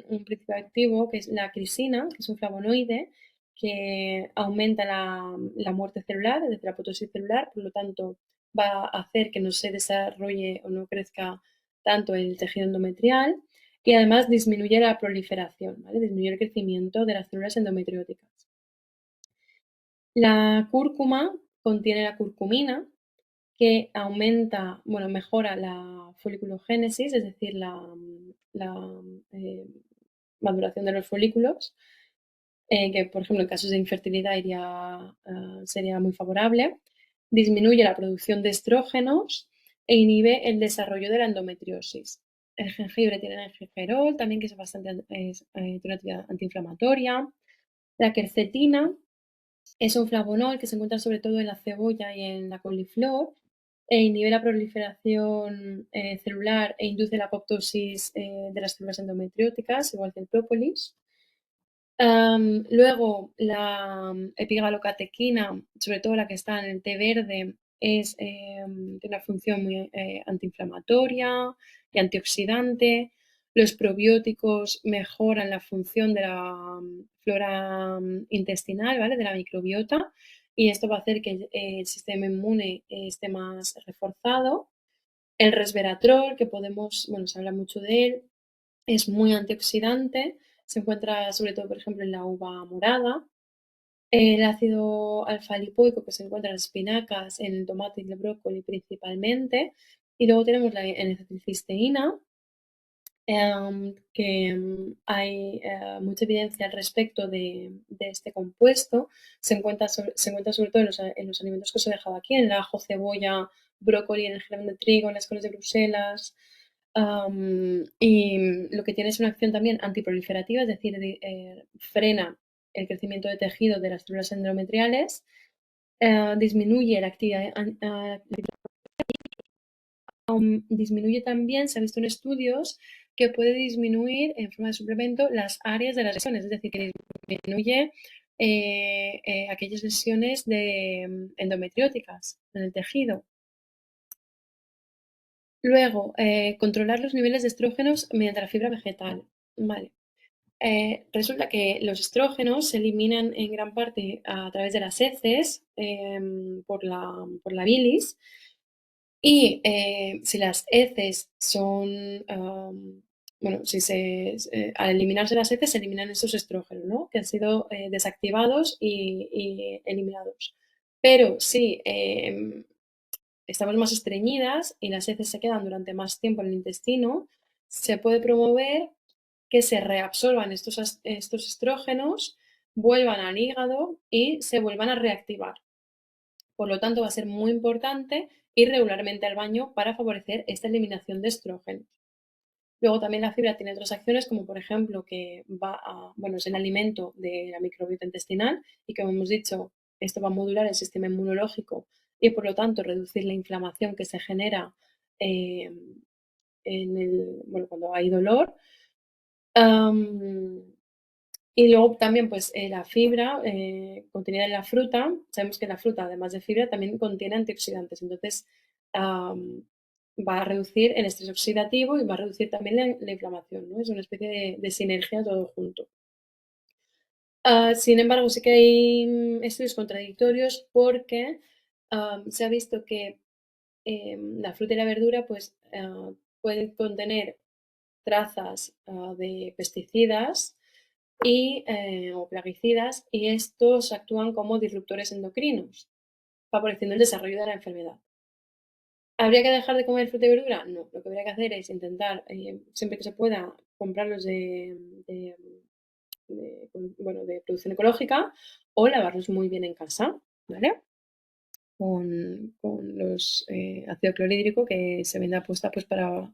un principio activo que es la crisina, que es un flavonoide que aumenta la muerte celular, desde la apoptosis celular, por lo tanto va a hacer que no se desarrolle o no crezca tanto el tejido endometrial y además disminuye la proliferación, ¿vale? Disminuye el crecimiento de las células endometrióticas. La cúrcuma contiene la curcumina, que aumenta, bueno, mejora la foliculogénesis, es decir, la maduración de los folículos, que por ejemplo en casos de infertilidad sería muy favorable, disminuye la producción de estrógenos e inhibe el desarrollo de la endometriosis. El jengibre tiene nengeferol, también que es tiene una actividad antiinflamatoria. La quercetina es un flavonol que se encuentra sobre todo en la cebolla y en la coliflor e inhibe la proliferación celular e induce la apoptosis de las células endometrióticas, igual que el própolis. Luego, la epigalocatequina, sobre todo la que está en el té verde, tiene una función muy antiinflamatoria y antioxidante. Los probióticos mejoran la función de la flora intestinal, ¿vale? De la microbiota, y esto va a hacer que el sistema inmune esté más reforzado. El resveratrol, que bueno, se habla mucho de él, es muy antioxidante, se encuentra sobre todo, por ejemplo, en la uva morada. El ácido alfa-lipoico que se encuentra en las espinacas, en el tomate y el brócoli principalmente. Y luego tenemos la N-acetilcisteína, que hay mucha evidencia al respecto de este compuesto. Se encuentra sobre todo en los alimentos que os he dejado aquí, en el ajo, cebolla, brócoli, en el germen de trigo, en las coles de Bruselas. Y lo que tiene es una acción también antiproliferativa, es decir, frena el crecimiento de tejido de las células endometriales, disminuye la actividad, disminuye también, se ha visto en estudios, que puede disminuir en forma de suplemento las áreas de las lesiones, es decir, que disminuye aquellas lesiones endometrióticas en el tejido. Luego, controlar los niveles de estrógenos mediante la fibra vegetal. Vale. Resulta que los estrógenos se eliminan en gran parte a través de las heces por la bilis y si las heces son, bueno, al eliminarse las heces se eliminan esos estrógenos, ¿no? Que han sido desactivados y eliminados. Pero si estamos más estreñidas y las heces se quedan durante más tiempo en el intestino, se puede promover que se reabsorban estos estrógenos, vuelvan al hígado y se vuelvan a reactivar. Por lo tanto, va a ser muy importante ir regularmente al baño para favorecer esta eliminación de estrógenos. Luego también la fibra tiene otras acciones, como por ejemplo que bueno, es el alimento de la microbiota intestinal y como hemos dicho, esto va a modular el sistema inmunológico y por lo tanto reducir la inflamación que se genera bueno, cuando hay dolor. Y luego también pues la fibra contenida en la fruta, sabemos que la fruta además de fibra también contiene antioxidantes, entonces va a reducir el estrés oxidativo y va a reducir también la inflamación, ¿no? Es una especie de sinergia todo junto. Sin embargo, sí que hay estudios contradictorios porque se ha visto que la fruta y la verdura pues pueden contener trazas de pesticidas o plaguicidas y estos actúan como disruptores endocrinos, favoreciendo el desarrollo de la enfermedad. ¿Habría que dejar de comer fruta y verdura? No, lo que habría que hacer es intentar, siempre que se pueda, comprarlos bueno, de producción ecológica o lavarlos muy bien en casa, ¿vale? con los ácido clorhídrico que se vende apuesta pues para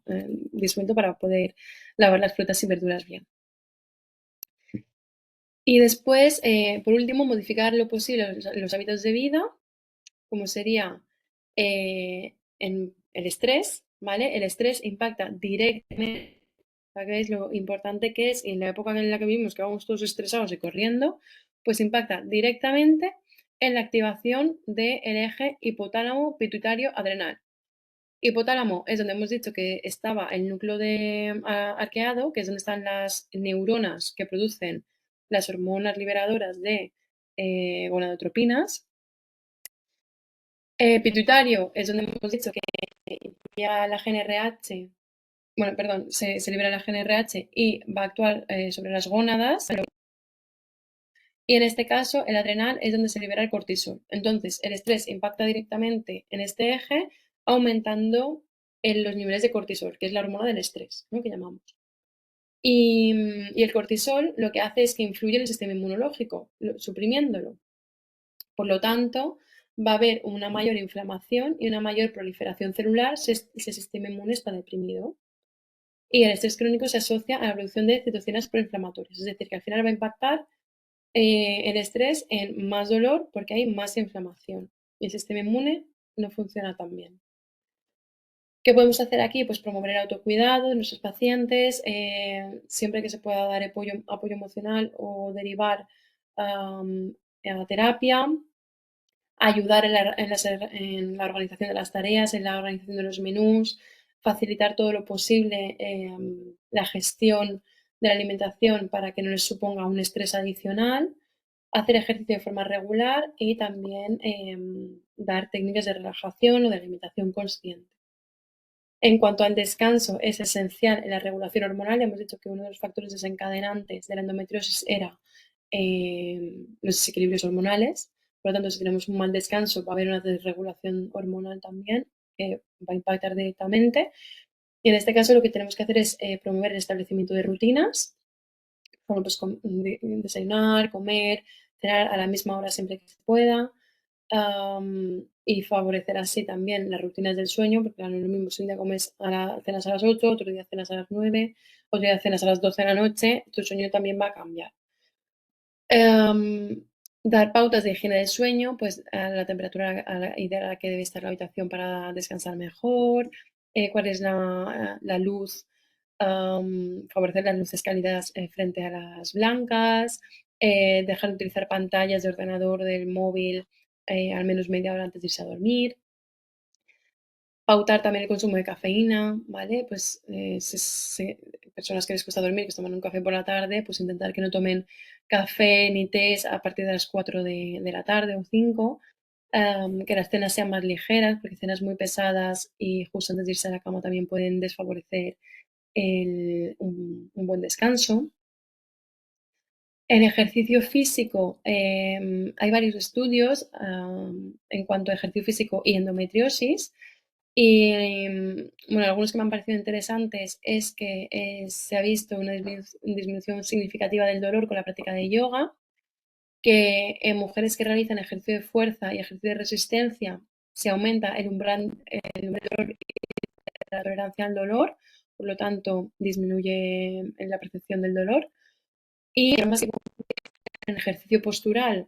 disuelto para poder lavar las frutas y verduras bien. Y después, por último, modificar lo posible los hábitos de vida, como sería en el estrés, ¿vale? El estrés impacta directamente, para que veáis lo importante que es, y en la época en la que vivimos, que vamos todos estresados y corriendo, pues impacta directamente en la activación del eje hipotálamo pituitario adrenal. Hipotálamo es donde hemos dicho que estaba el núcleo arqueado, que es donde están las neuronas que producen las hormonas liberadoras de gonadotropinas. Pituitario es donde hemos dicho que ya la GNRH, bueno, perdón, se libera la GNRH y va a actuar sobre las gónadas. Y en este caso, el adrenal es donde se libera el cortisol. Entonces, el estrés impacta directamente en este eje, aumentando los niveles de cortisol, que es la hormona del estrés, ¿no? Que llamamos. Y el cortisol lo que hace es que influye en el sistema inmunológico, suprimiéndolo. Por lo tanto, va a haber una mayor inflamación y una mayor proliferación celular si ese sistema inmune está deprimido. Y el estrés crónico se asocia a la producción de citocinas proinflamatorias, es decir, que al final va a impactar el estrés en más dolor porque hay más inflamación y el sistema inmune no funciona tan bien. ¿Qué podemos hacer aquí? Pues promover el autocuidado de nuestros pacientes, siempre que se pueda dar apoyo emocional o derivar a terapia, ayudar en la organización de las tareas, en la organización de los menús, facilitar todo lo posible la gestión de la alimentación para que no les suponga un estrés adicional, hacer ejercicio de forma regular y también dar técnicas de relajación o de alimentación consciente. En cuanto al descanso, es esencial en la regulación hormonal. Hemos dicho que uno de los factores desencadenantes de la endometriosis era los desequilibrios hormonales. Por lo tanto, si tenemos un mal descanso, va a haber una desregulación hormonal también, que va a impactar directamente. Y en este caso, lo que tenemos que hacer es promover el establecimiento de rutinas. Bueno, pues desayunar, comer, cenar a la misma hora siempre que se pueda. Y favorecer así también las rutinas del sueño, porque no es lo mismo si un día cenas a las 8, otro día cenas a las 9, otro día cenas a las 12 de la noche, tu sueño también va a cambiar. Dar pautas de higiene del sueño, pues a la temperatura ideal a la que debe estar la habitación para descansar mejor, cuál es la luz, favorecer las luces cálidas frente a las blancas, dejar de utilizar pantallas de ordenador, del móvil, al menos media hora antes de irse a dormir. Pautar también el consumo de cafeína, ¿vale? Pues personas que les cuesta dormir, que se toman un café por la tarde, pues intentar que no tomen café ni tés a partir de las 4 de la tarde o 5, que las cenas sean más ligeras, porque cenas muy pesadas y justo antes de irse a la cama también pueden desfavorecer un buen descanso. En ejercicio físico hay varios estudios en cuanto a ejercicio físico y endometriosis. Y bueno, algunos que me han parecido interesantes es que se ha visto una disminución significativa del dolor con la práctica de yoga, que en mujeres que realizan ejercicio de fuerza y ejercicio de resistencia se aumenta el umbral del dolor y la tolerancia al dolor, por lo tanto disminuye en la percepción del dolor. Y además en ejercicio postural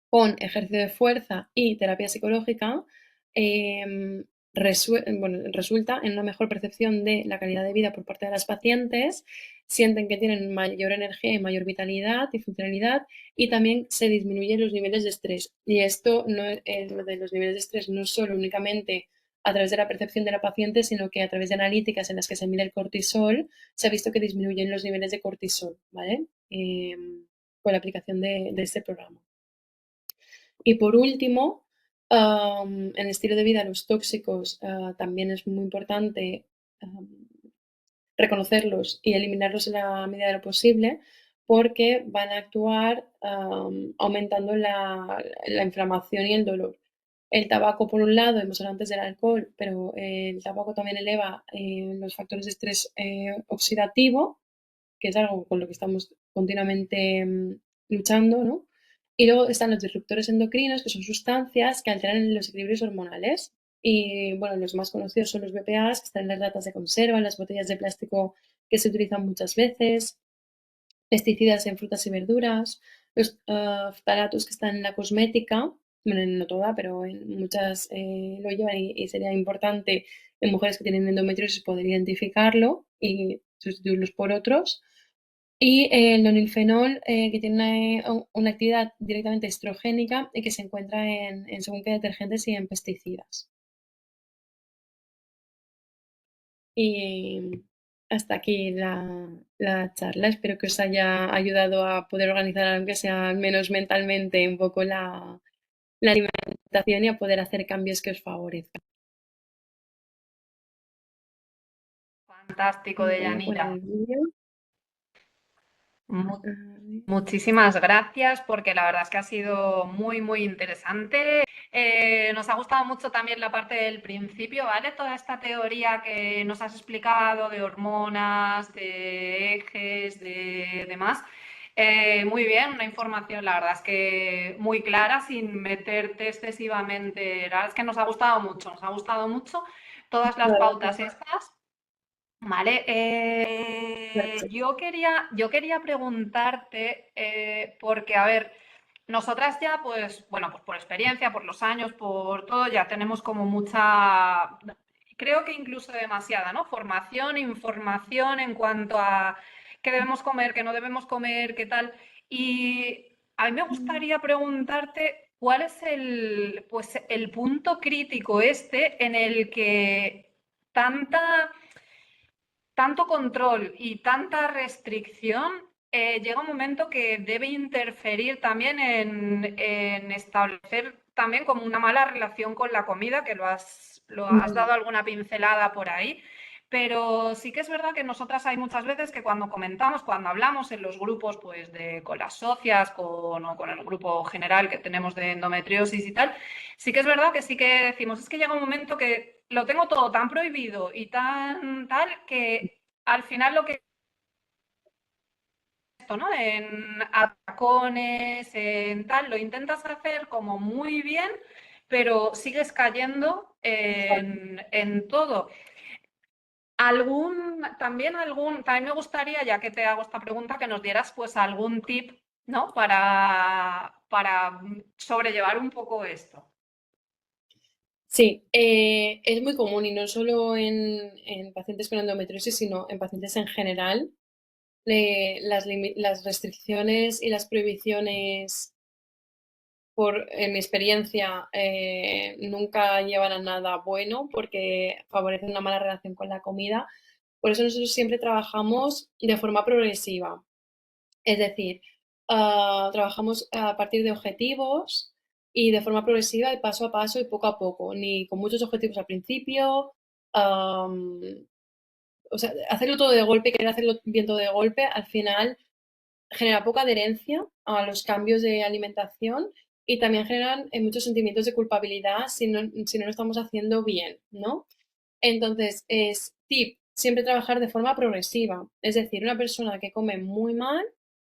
con ejercicio de fuerza y terapia psicológica, resulta en una mejor percepción de la calidad de vida por parte de las pacientes, sienten que tienen mayor energía y mayor vitalidad y funcionalidad y también se disminuyen los niveles de estrés. Y esto no es lo de los niveles de estrés no solo únicamente a través de la percepción de la paciente, sino que a través de analíticas en las que se mide el cortisol, se ha visto que disminuyen los niveles de cortisol, ¿vale? Con la aplicación de este programa. Y por último, en el estilo de vida, los tóxicos también es muy importante reconocerlos y eliminarlos en la medida de lo posible porque van a actuar aumentando la inflamación y el dolor. El tabaco, por un lado, hemos hablado antes del alcohol, pero el tabaco también eleva los factores de estrés oxidativo, que es algo con lo que estamos continuamente luchando, ¿no? Y luego están los disruptores endocrinos, que son sustancias que alteran los equilibrios hormonales. Y bueno, los más conocidos son los BPAs, que están en las latas de conserva, en las botellas de plástico que se utilizan muchas veces, pesticidas en frutas y verduras, los ftalatos que están en la cosmética, bueno, no toda, pero en muchas lo llevan y sería importante en mujeres que tienen endometriosis poder identificarlo y sustituirlos por otros. Y el nonilfenol, que tiene una actividad directamente estrogénica y que se encuentra en según qué detergentes y en pesticidas. Y hasta aquí la charla. Espero que os haya ayudado a poder organizar, aunque sea al menos mentalmente, un poco la alimentación y a poder hacer cambios que os favorezcan.
Fantástico,
Voy a poner
Deyanira.
el vídeo.
Mu-
A ver.
Muchísimas gracias porque la verdad es que ha sido muy, muy interesante. Nos ha gustado mucho también la parte del principio, ¿vale? Toda esta teoría que nos has explicado de hormonas, de ejes, de demás. Muy bien, una información, la verdad es que muy clara, sin meterte excesivamente. La verdad es que nos ha gustado mucho todas las pautas
Gracias.
estas. Vale,
Gracias.
yo quería preguntarte, porque, a ver, nosotras ya, pues, bueno, pues por experiencia, por los años, por todo, ya tenemos como mucha, creo que incluso demasiada, ¿no? Formación, información en cuanto a qué debemos comer, qué no debemos comer, qué tal. Y a mí me gustaría preguntarte cuál es pues, el punto crítico este en el que tanto control y tanta restricción, llega un momento que debe interferir también en establecer también como una mala relación con la comida, que lo has dado alguna pincelada por ahí. Pero sí que es verdad que nosotras hay muchas veces que cuando comentamos, cuando hablamos en los grupos, pues con las socias, o con el grupo general que tenemos de endometriosis y tal, sí que es verdad que sí que decimos, es que llega un momento que lo tengo todo tan prohibido y tan tal que al final lo que esto, ¿no? En atacones, en tal, lo intentas hacer como muy bien, pero sigues cayendo en todo. También me gustaría, ya que te hago esta pregunta, que nos dieras pues algún tip, ¿no? Para sobrellevar un poco esto.
Sí, es muy común y no solo en pacientes con endometriosis, sino en pacientes en general. Las restricciones y las prohibiciones, en mi experiencia, nunca llevan a nada bueno porque favorecen una mala relación con la comida. Por eso nosotros siempre trabajamos de forma progresiva. Es decir, trabajamos a partir de objetivos y de forma progresiva y paso a paso y poco a poco, ni con muchos objetivos al principio. O sea, hacerlo todo de golpe, querer hacerlo bien todo de golpe, al final genera poca adherencia a los cambios de alimentación y también generan muchos sentimientos de culpabilidad si no lo estamos haciendo bien, ¿no? Entonces, es tip, siempre trabajar de forma progresiva. Es decir, una persona que come muy mal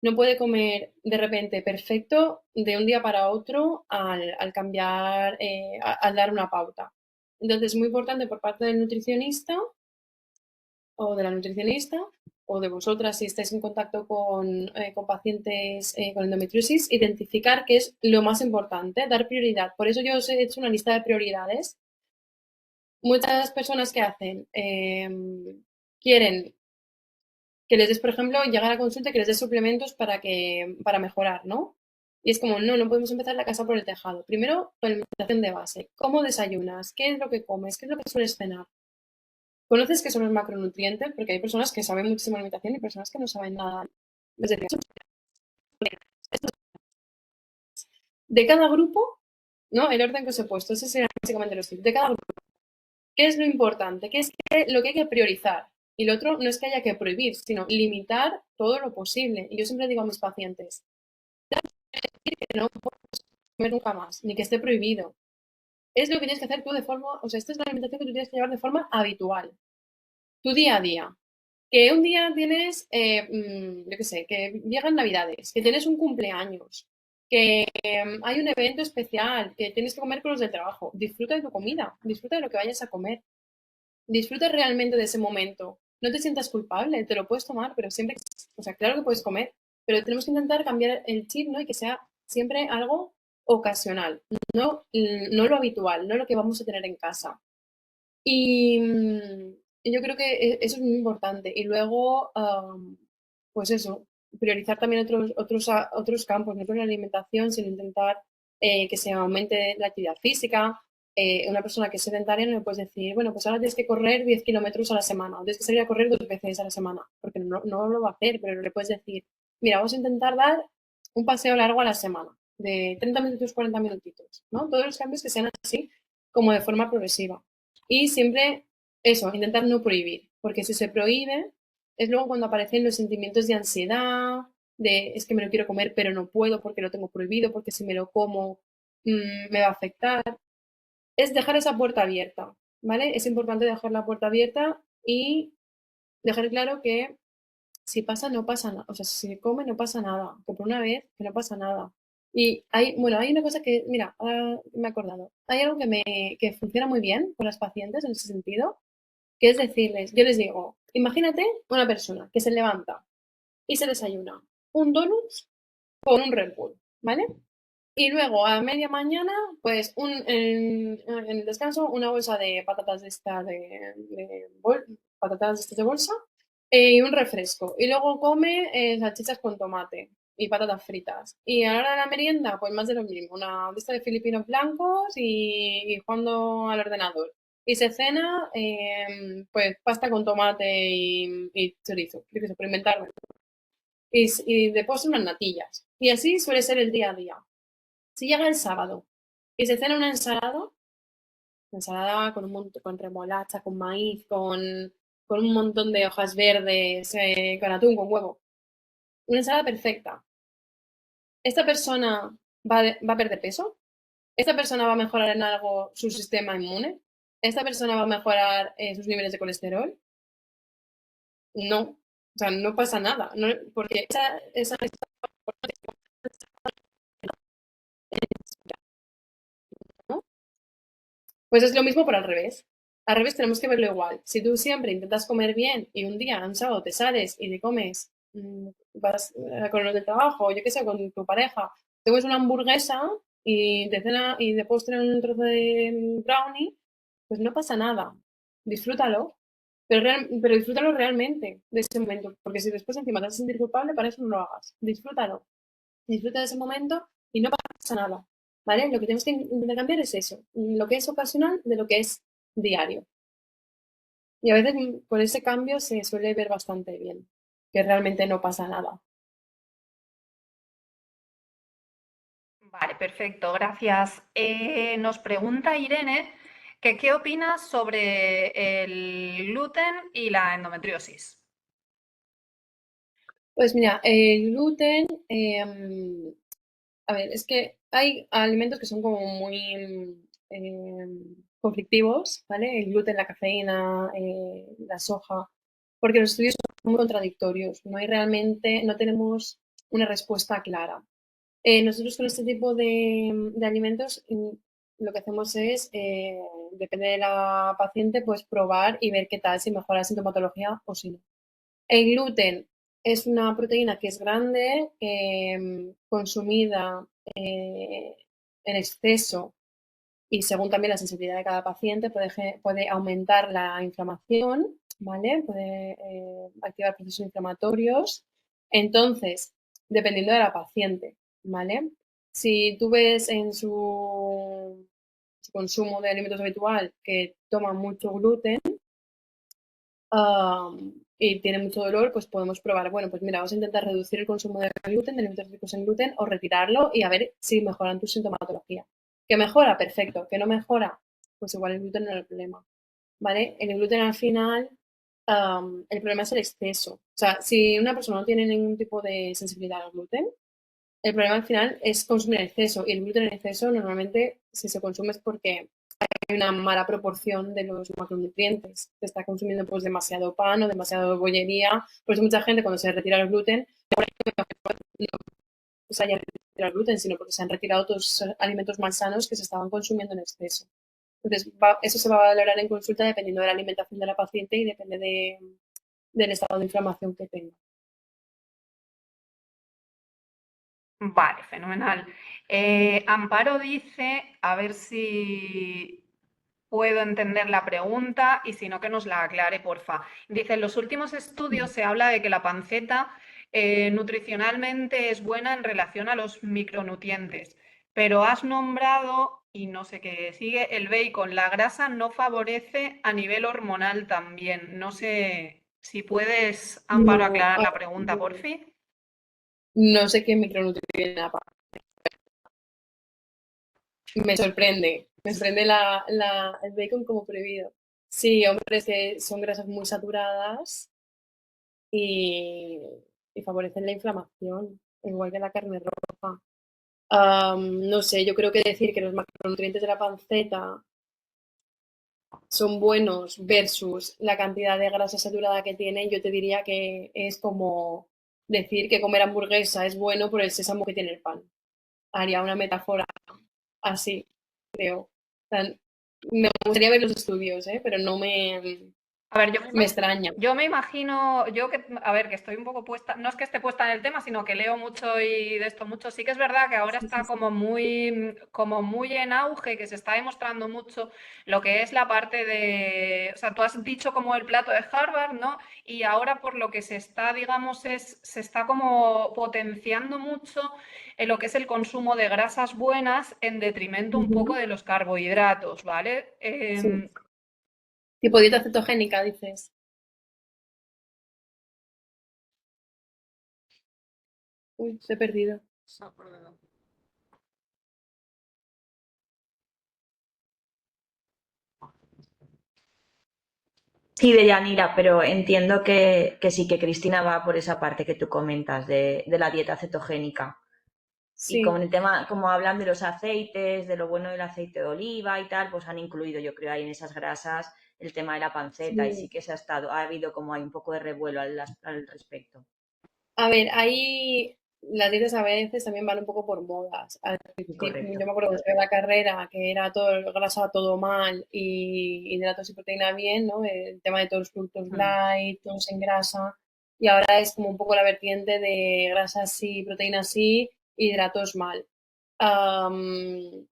no puede comer de repente perfecto de un día para otro al cambiar, al dar una pauta. Entonces, es muy importante por parte del nutricionista o de la nutricionista o de vosotras si estáis en contacto con pacientes con endometriosis, identificar qué es lo más importante, dar prioridad. Por eso yo os he hecho una lista de prioridades. Muchas personas que hacen quieren que les des, por ejemplo, llegar a consulta y que les des suplementos para mejorar, ¿no? Y es como, no podemos empezar la casa por el tejado. Primero, con la alimentación de base. ¿Cómo desayunas? ¿Qué es lo que comes? ¿Qué es lo que sueles cenar? ¿Conoces qué son los macronutrientes? Porque hay personas que saben muchísimo de alimentación y personas que no saben nada. Es decir, de cada grupo, ¿no? El orden que os he puesto, ese serían básicamente los tips. De cada grupo, ¿qué es lo importante? ¿Qué es lo que hay que priorizar? Y lo otro no es que haya que prohibir, sino limitar todo lo posible. Y yo siempre digo a mis pacientes, que no puedes comer nunca más, ni que esté prohibido. Es lo que tienes que hacer tú de forma, o sea, esta es la alimentación que tú tienes que llevar de forma habitual, tu día a día. Que un día tienes, yo qué sé, que llegan Navidades, que tienes un cumpleaños, que hay un evento especial, que tienes que comer con los del trabajo. Disfruta de tu comida, disfruta de lo que vayas a comer. Disfruta realmente de ese momento. No te sientas culpable, te lo puedes tomar, pero siempre, o sea, claro que puedes comer, pero tenemos que intentar cambiar el chip, ¿no? Y que sea siempre algo ocasional, no lo habitual, no lo que vamos a tener en casa. Y yo creo que eso es muy importante. Y luego, pues eso, priorizar también otros campos, no solo la alimentación, sino intentar que se aumente la actividad física. Una persona que es sedentaria no le puedes decir, bueno, pues ahora tienes que correr 10 kilómetros a la semana, o tienes que salir a correr 2 veces a la semana, porque no lo va a hacer, pero le puedes decir, mira, vamos a intentar dar un paseo largo a la semana, de 30 minutos, 40 minutitos, ¿no? Todos los cambios que sean así, como de forma progresiva. Y siempre eso, intentar no prohibir, porque si se prohíbe, es luego cuando aparecen los sentimientos de ansiedad, de es que me lo quiero comer, pero no puedo porque lo tengo prohibido, porque si me lo como me va a afectar. Es dejar esa puerta abierta, ¿vale? Es importante dejar la puerta abierta y dejar claro que si pasa, no pasa nada. O sea, si se come, no pasa nada. Que por una vez, que no pasa nada. Y bueno, hay una cosa que, mira, ahora me he acordado. Hay algo que funciona muy bien con las pacientes en ese sentido, que es decirles, yo les digo, imagínate una persona que se levanta y se desayuna un donut con un Red Bull, ¿vale? Y luego a media mañana, pues en el descanso, una bolsa de patatas de estas patatas de estas de bolsa y un refresco. Y luego come salchichas con tomate y patatas fritas. Y a la hora de la merienda, pues más de lo mismo, una de estas de filipinos blancos y jugando al ordenador. Y se cena, pues pasta con tomate y chorizo, yo qué sé, por inventarme. Y de postre unas natillas. Y así suele ser el día a día. Si llega el sábado y se cena una ensalada con con remolacha, con maíz, con un montón de hojas verdes, con atún, con huevo. Una ensalada perfecta. ¿Esta persona va a perder peso? ¿Esta persona va a mejorar en algo su sistema inmune? ¿Esta persona va a mejorar sus niveles de colesterol? No. O sea, no pasa nada. No, porque esa ¿no? Pues es lo mismo por al revés. Al revés tenemos que verlo igual. Si tú siempre intentas comer bien y un día, un sábado, te sales y te comes, vas con los del trabajo, yo qué sé, con tu pareja, te comes una hamburguesa y de cena y de postre un trozo de brownie, pues no pasa nada. Disfrútalo, pero disfrútalo realmente de ese momento, porque si después encima te vas a sentir culpable, para eso no lo hagas. Disfrútalo. Disfruta de ese momento y no pasa nada, ¿vale? Lo que tenemos que intentar cambiar es eso, lo que es ocasional de lo que es diario. Y a veces con ese cambio se suele ver bastante bien, que realmente no pasa nada.
Vale, perfecto, gracias. Nos pregunta Irene que qué opinas sobre el gluten y la endometriosis.
Pues mira, el gluten, a ver, es que hay alimentos que son como muy conflictivos, ¿vale? El gluten, la cafeína, la soja, porque los estudios son muy contradictorios, no tenemos una respuesta clara. Nosotros con este tipo de alimentos lo que hacemos es, depende de la paciente, pues probar y ver qué tal, si mejora la sintomatología o si no. El gluten es una proteína que es grande, consumida en exceso y según también la sensibilidad de cada paciente puede aumentar la inflamación, ¿vale? Puede activar procesos inflamatorios. Entonces, dependiendo de la paciente, ¿vale? Si tú ves en su consumo de alimentos habitual que toma mucho gluten, y tiene mucho dolor, pues podemos probar, bueno, pues mira, vamos a intentar reducir el consumo de gluten, de alimentos ricos en gluten, o retirarlo y a ver si mejoran tu sintomatología. ¿Que mejora? Perfecto. ¿Que no mejora? Pues igual el gluten no es el problema, ¿vale? El gluten al final, el problema es el exceso. O sea, si una persona no tiene ningún tipo de sensibilidad al gluten, el problema al final es consumir en exceso. Y el gluten en exceso normalmente, si se consume es porque hay una mala proporción de los macronutrientes. Se está consumiendo pues demasiado pan o demasiado bollería. Por eso mucha gente cuando se retira el gluten se haya retirado el gluten, sino porque se han retirado todos esos alimentos malsanos que se estaban consumiendo en exceso. Entonces, eso se va a valorar en consulta dependiendo de la alimentación de la paciente y depende del estado de inflamación que tenga.
Vale, fenomenal. Amparo dice, a ver si puedo entender la pregunta y si no, que nos la aclare, porfa. Dice, en los últimos estudios se habla de que la panceta nutricionalmente es buena en relación a los micronutrientes, pero has nombrado, y no sé qué sigue, el bacon, la grasa no favorece a nivel hormonal también. No sé si puedes, Amparo,
No,
aclarar la pregunta, por fin.
no sé qué micronutriente me sorprende el bacon como prohibido. Sí, hombre, son grasas muy saturadas y, y favorecen la inflamación, igual que la carne roja. No sé, yo creo que decir que los macronutrientes de la panceta son buenos versus la cantidad de grasa saturada que tiene, yo te diría que es como decir que comer hamburguesa es bueno por el sésamo que tiene el pan. Haría una metáfora así, creo. O sea, me gustaría ver los estudios, pero no
A ver,
me extraña.
yo me imagino, yo que, a ver, que estoy un poco puesta, no es que esté puesta en el tema, sino que leo mucho y de esto mucho. Sí que es verdad que ahora está como muy en auge, que se está demostrando mucho lo que es la parte de, o sea, tú has dicho como el plato de Harvard, ¿no? Y ahora por lo que se está, digamos, se está como potenciando mucho en lo que es el consumo de grasas buenas en detrimento un poco
Ujú.
de los carbohidratos, ¿vale?
Sí. Tipo dieta cetogénica, dices. Uy, te he perdido.
Sí, de Yanira, pero entiendo que sí, que Cristina va por esa parte que tú comentas de la dieta cetogénica. Y
Sí,
con el tema, como hablan de los aceites, de lo bueno del aceite de oliva y tal, pues han incluido, yo creo, ahí en esas grasas el tema de la panceta y sí
sí.
que ha habido como hay un poco de revuelo al respecto.
A ver, ahí las dietas a veces también van un poco por modas. Al principio,
Correcto.
yo me acuerdo de la carrera que era todo grasa todo mal y hidratos y proteína bien, ¿no? El tema de todos los productos
Mm.
light, todos en grasa. Y ahora es como un poco la vertiente de grasas sí, proteínas sí, hidratos mal. Am,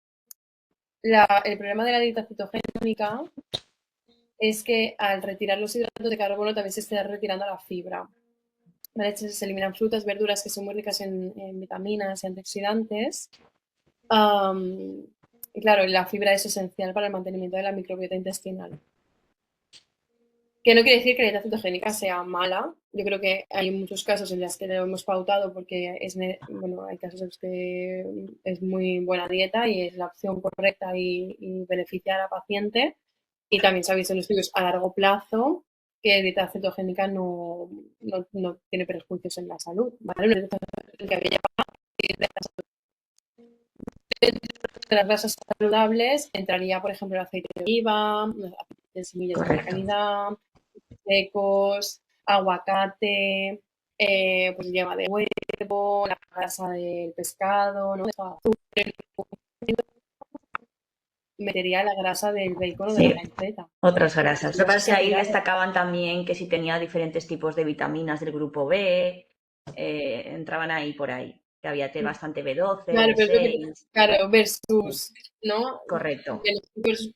el problema de la dieta cetogénica es que al retirar los hidratos de carbono también se está retirando la fibra. ¿Vale? Se eliminan frutas, verduras que son muy ricas en vitaminas y antioxidantes. Um, y claro, la fibra es esencial para el mantenimiento de la microbiota intestinal. Que no quiere decir que la dieta cetogénica sea mala. Yo creo que hay muchos casos en los que lo hemos pautado porque bueno, hay casos en los que es muy buena dieta y es la opción correcta y beneficia a la paciente. Y también se ha visto en estudios a largo plazo que dieta cetogénica no tiene perjuicios en la salud. ¿Vale? Una dieta cetogénica que de las grasas saludables entraría, por ejemplo, el aceite de oliva, aceite de semillas de buena
Correcto.
calidad, secos, aguacate, pues yema de huevo, la grasa del pescado, ¿no? Metería la grasa del bacon o de la
Sí,
panceta.
otras grasas. Lo que pasa es
Grasas
que ahí
saturadas.
destacaban también que si tenía diferentes tipos de vitaminas del grupo B, entraban ahí por ahí, que había bastante B12,
Claro, pero es lo que,
B6.
claro, versus, ¿no?
Correcto.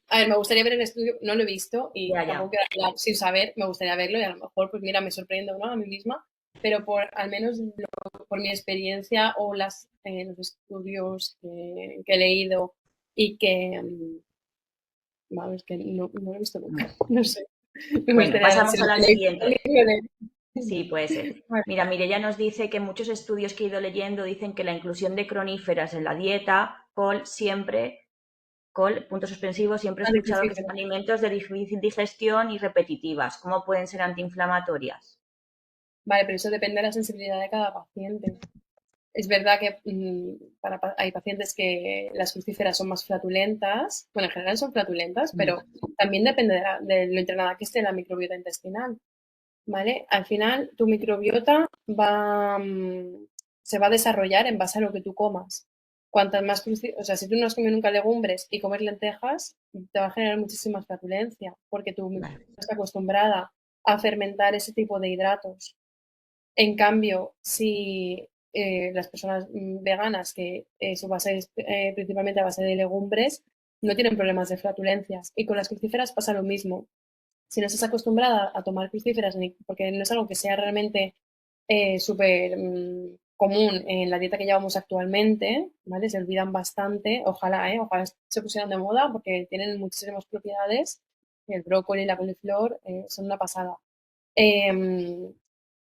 A ver, me gustaría ver el estudio, no lo he visto y
Ya,
tampoco
ya.
quiero hablar sin saber, me gustaría verlo y a lo mejor, pues mira, me sorprendo, ¿no? A mí misma, pero al menos por mi experiencia o los estudios que he leído y que, vamos, que no lo he visto nunca, no sé. Me
Bueno,
gustaría,
pasamos
si
a
lo
la
tenéis
siguiente.
disponible,
Sí, puede ser.
bueno,
Mira, Mireia nos dice que muchos estudios que he ido leyendo dicen que la inclusión de croníferas en la dieta, puntos suspensivos, siempre he escuchado que son alimentos de difícil digestión y repetitivas. ¿Cómo pueden ser antiinflamatorias?
vale, pero eso depende de la sensibilidad de cada paciente. Es verdad que hay pacientes que las crucíferas son más flatulentas, bueno, en general son flatulentas, pero también depende de lo entrenada que esté la microbiota intestinal, ¿vale? Al final, tu microbiota se va a desarrollar en base a lo que tú comas. Cuantas más, o sea, si tú no has comido nunca legumbres y comer lentejas, te va a generar muchísima flatulencia, porque tu microbiota está acostumbrada a fermentar ese tipo de hidratos. En cambio, si las personas veganas, que su base es principalmente a base de legumbres, no tienen problemas de flatulencias. Y con las crucíferas pasa lo mismo. Si no estás acostumbrada a tomar crucíferas, porque no es algo que sea realmente súper común en la dieta que llevamos actualmente, ¿vale? Se olvidan bastante, ojalá se pusieran de moda porque tienen muchísimas propiedades. El brócoli y la coliflor son una pasada.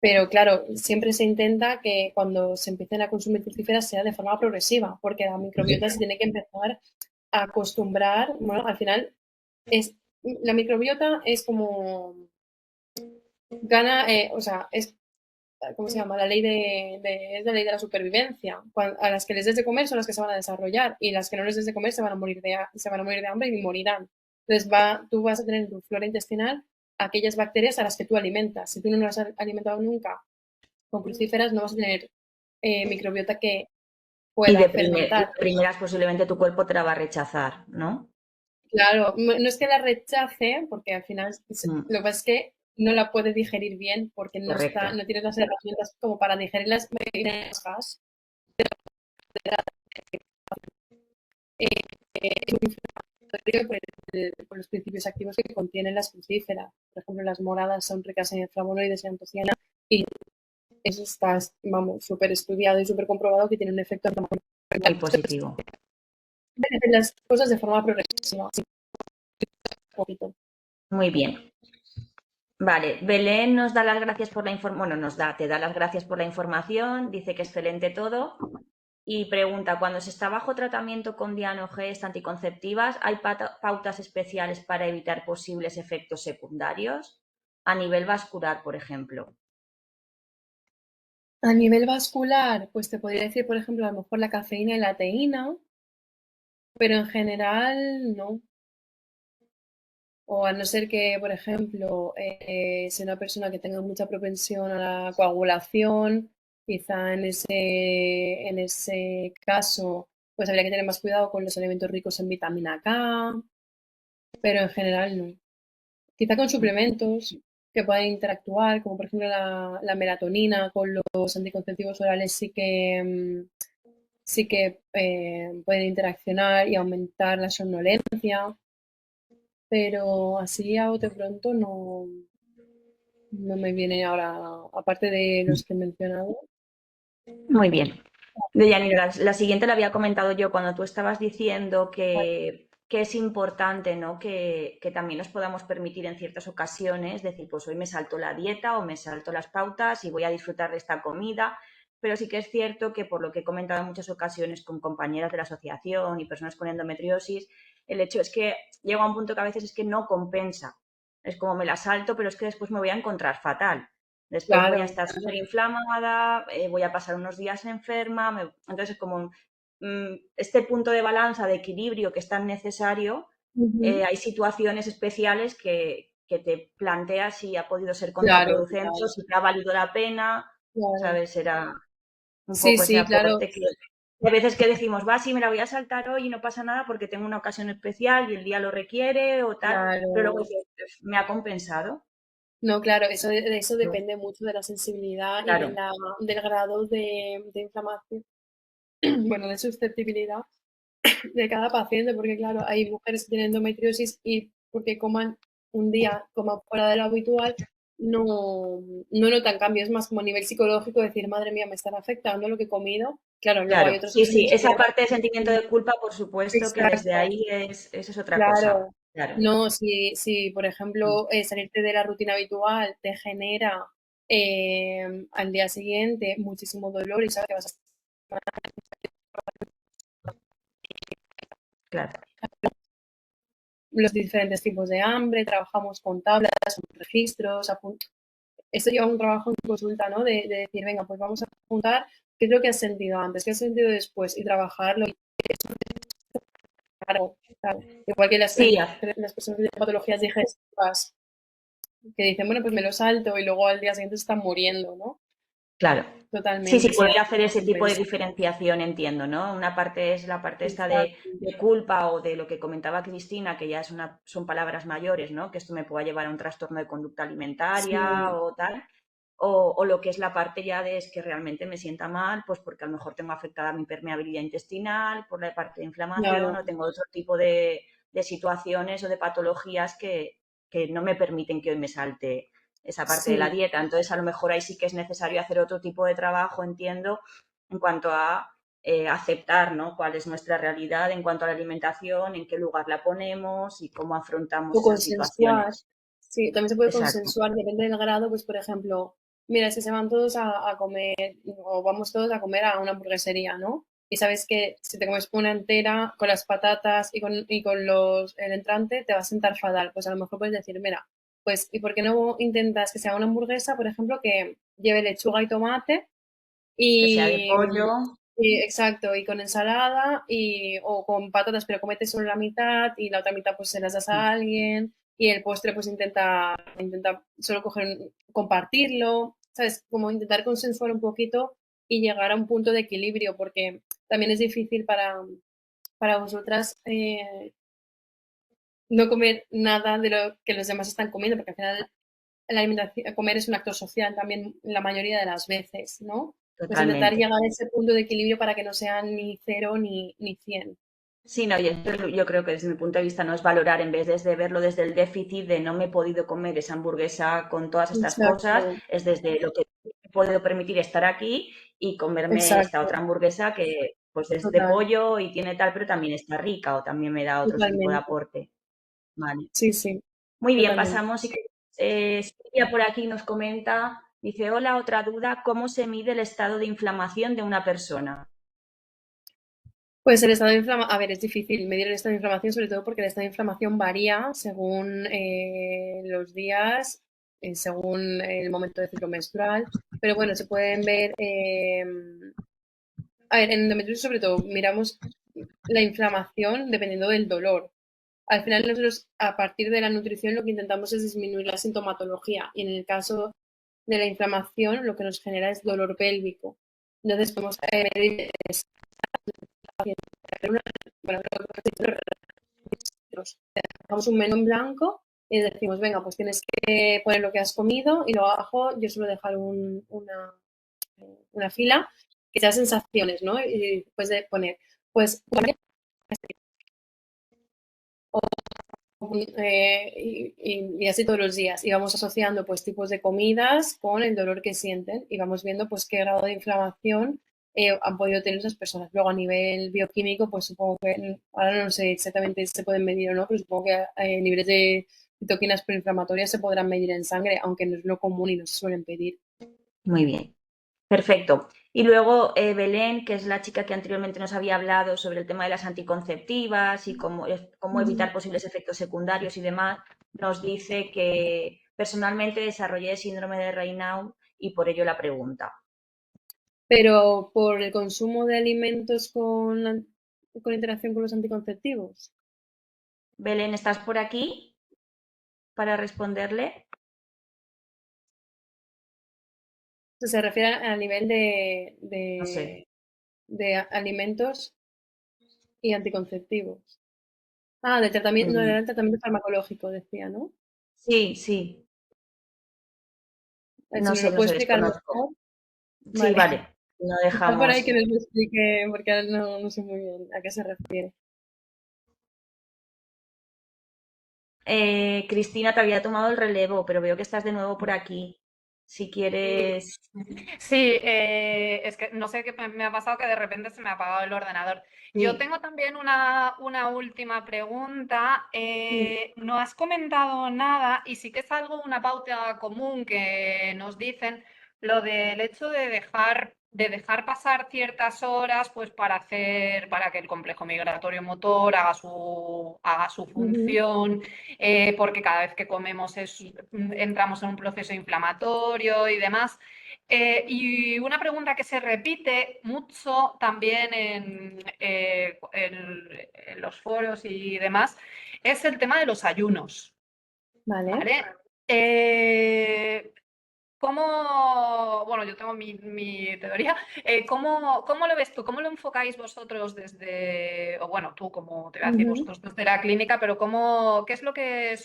Pero claro, siempre se intenta que cuando se empiecen a consumir crucíferas sea de forma progresiva, porque la microbiota se tiene que empezar a acostumbrar. Bueno, al final la microbiota es como gana, o sea, es, ¿cómo se llama? La ley es la ley de la supervivencia. A las que les des de comer son las que se van a desarrollar, y las que no les des de comer se van a morir de hambre y morirán. Entonces tú vas a tener en tu flora intestinal aquellas bacterias a las que tú alimentas. Si tú no las has alimentado nunca con crucíferas, no vas a tener microbiota que
Y
pueda
de
fermentar.
primeras posiblemente tu cuerpo te la va a rechazar, ¿no?
Claro, no es que la rechace, porque al final lo que pasa es que no la puede digerir bien porque
Correcto.
no tiene las herramientas como para digerir las gas. Por los principios activos que contienen las crucíferas. Por ejemplo, las moradas son ricas en flavonoides y antociana, y eso está, vamos, súper estudiado y súper comprobado que tiene un efecto
Muy positivo.
las cosas de forma progresiva. Poquito.
Muy bien. Vale, Belén nos da las gracias por la información, bueno, te da las gracias por la información, dice que excelente todo y pregunta, cuando se está bajo tratamiento con Diano-Gest anticonceptivas, ¿hay pautas especiales para evitar posibles efectos secundarios? A nivel vascular, por ejemplo.
A nivel vascular, pues te podría decir, por ejemplo, a lo mejor la cafeína y la teína, pero en general no. O a no ser que, por ejemplo, sea una persona que tenga mucha propensión a la coagulación, quizá en ese caso, pues habría que tener más cuidado con los alimentos ricos en vitamina K, pero en general no. Quizá con suplementos que puedan interactuar, como por ejemplo la melatonina con los anticonceptivos orales, sí que pueden interaccionar y aumentar la somnolencia, pero así a bote pronto no me viene ahora, aparte de los que he mencionado.
Muy bien. Deyanira, la siguiente la había comentado yo cuando tú estabas diciendo que es importante, ¿no? Que también nos podamos permitir en ciertas ocasiones decir, pues hoy me salto la dieta o me salto las pautas y voy a disfrutar de esta comida, pero sí que es cierto que por lo que he comentado en muchas ocasiones con compañeras de la asociación y personas con endometriosis, el hecho es que llega a un punto que a veces es que no compensa. Es como me la salto, pero es que después me voy a encontrar fatal. Después voy a estar súper inflamada, voy a pasar unos días enferma. Entonces, como este punto de balanza, de equilibrio que es tan necesario, hay situaciones especiales que te planteas si ha podido ser contraproducente o si te ha valido la pena, ¿sabes? Era un poco ese aporte que a veces que decimos, sí, me la voy a saltar hoy y no pasa nada porque tengo una ocasión especial y el día lo requiere o tal, pero luego me ha compensado.
No, claro, eso depende mucho de la sensibilidad y del grado de inflamación, bueno, de susceptibilidad de cada paciente, porque claro, hay mujeres que tienen endometriosis y porque coman fuera de lo habitual, no notan cambio. Es más como a nivel psicológico decir, madre mía, me estará afectando lo que he comido. Claro, luego hay otros
sí, esa parte de sentimiento de culpa, por supuesto,
exacto,
que desde ahí eso es otra cosa. Claro.
No, si por ejemplo salirte de la rutina habitual te genera al día siguiente muchísimo dolor y sabes que vas a
Claro.
los diferentes tipos de hambre, trabajamos con tablas, con registros, esto lleva un trabajo en consulta, ¿no? De decir, venga, pues vamos a apuntar qué es lo que has sentido antes, qué has sentido después y trabajarlo. Claro. Igual que las personas de patologías digestivas que dicen, bueno, pues me lo salto y luego al día siguiente se están muriendo, ¿no?
Claro. Sí,
Totalmente.
poder hacer ese tipo de
Compensa.
diferenciación, entiendo, ¿no? Una parte es la parte esta
Exacto.
de culpa o de lo que comentaba Cristina, que ya son palabras mayores, ¿no? Que esto me pueda llevar a un trastorno de conducta alimentaria
Sí,
o tal. O lo que es la parte ya de es que realmente me sienta mal, pues porque a lo mejor tengo afectada mi permeabilidad intestinal, por la parte de inflamación,
claro.
o tengo otro tipo de situaciones o de patologías que no me permiten que hoy me salte esa parte de la
Sí,
dieta. Entonces, a lo mejor ahí sí que es necesario hacer otro tipo de trabajo, entiendo, en cuanto a aceptar, ¿no? Cuál es nuestra realidad en cuanto a la alimentación, en qué lugar la ponemos y cómo afrontamos
o
esas
consensuar.
situaciones.
Sí, también se puede
Exacto.
consensuar, depende del grado, pues por ejemplo, mira, es que se van todos a comer o vamos todos a comer a una hamburguesería, ¿no? Y sabes que si te comes una entera con las patatas y con el entrante te va a sentar fatal. Pues a lo mejor puedes decir, mira, pues ¿y por qué no intentas que sea una hamburguesa, por ejemplo, que lleve lechuga y tomate
Que sea de
y,
pollo.
exacto, y con ensalada o con patatas, pero comete solo la mitad y la otra mitad pues se las das a alguien y el postre pues intenta solo compartirlo, ¿sabes? Como intentar consensuar un poquito y llegar a un punto de equilibrio porque también es difícil para vosotras no comer nada de lo que los demás están comiendo porque al final la alimentación, comer es un acto social también la mayoría de las veces, ¿no? Pues intentar
Totalmente.
llegar a ese punto de equilibrio para que no sean ni cero ni 100.
Sí, no, y esto yo creo que desde mi punto de vista no es valorar, en vez de verlo desde el déficit de no me he podido comer esa hamburguesa con todas estas cosas,
Exacto,
es desde lo que he podido permitir estar aquí y comerme esta otra
exacto,
hamburguesa que pues es de
total,
pollo y tiene tal, pero también está rica o también me da otro tipo de
totalmente.
aporte. Vale.
Sí, sí,
Muy bien,
totalmente.
pasamos. Silvia por aquí nos comenta, dice, hola, otra duda, ¿cómo se mide el estado de inflamación de una persona?
Pues el estado de inflamación, a ver, es difícil medir el estado de inflamación, sobre todo porque el estado de inflamación varía según los días, según el momento del ciclo menstrual, pero bueno, se pueden ver, a ver, en endometriosis sobre todo miramos la inflamación dependiendo del dolor. Al final nosotros, a partir de la nutrición, lo que intentamos es disminuir la sintomatología y en el caso de la inflamación lo que nos genera es dolor pélvico. Entonces podemos medir bueno, dejamos un menú en blanco y decimos, venga, pues tienes que poner lo que has comido y luego abajo yo suelo dejar una fila que sea sensaciones, ¿no? Y después de poner, pues, y así todos los días. Y vamos asociando pues tipos de comidas con el dolor que sienten y vamos viendo pues qué grado de inflamación han podido tener esas personas. Luego a nivel bioquímico, pues supongo que, ahora no sé exactamente si se pueden medir o no, pero supongo que niveles de citoquinas proinflamatorias se podrán medir en sangre, aunque no es lo común y no se suelen pedir.
Muy bien. Perfecto. Y luego Belén, que es la chica que anteriormente nos había hablado sobre el tema de las anticonceptivas y cómo evitar posibles efectos secundarios y demás, nos dice que personalmente desarrollé síndrome de Raynaud y por ello la pregunta.
Pero por el consumo de alimentos con interacción con los anticonceptivos.
Belén, ¿estás por aquí para responderle?
Se refiere a nivel de,
No sé.
de alimentos y anticonceptivos. Ah, de tratamiento, no, era el tratamiento farmacológico, decía, ¿no?
Sí, sí.
Si
No
me
sé,
lo
no
puede
sé,
explicar
desconozco.
mejor.
Sí,
Vale.
vale. Lo
Está por ahí
dejamos.
que nos lo explique, porque ahora no sé muy bien a qué se refiere.
Cristina, te había tomado el relevo, pero veo que estás de nuevo por aquí. Si quieres.
Sí, es que no sé qué me ha pasado que de repente se me ha apagado el ordenador. Yo
Sí.
tengo también una última pregunta. No has comentado nada y sí que es algo, una pauta común que nos dicen, lo del hecho de dejar pasar ciertas horas pues para que el complejo migratorio motor haga su
Ujú.
función, porque cada vez que comemos entramos en un proceso inflamatorio y demás. Y una pregunta que se repite mucho también en los foros y demás es el tema de los ayunos,
Vale.
¿vale? Eh, bueno, yo tengo mi teoría. ¿Cómo lo ves tú? ¿Cómo lo enfocáis vosotros desde, o bueno, tú, como te voy a decir
Ujú.
vosotros desde la clínica, pero qué es lo que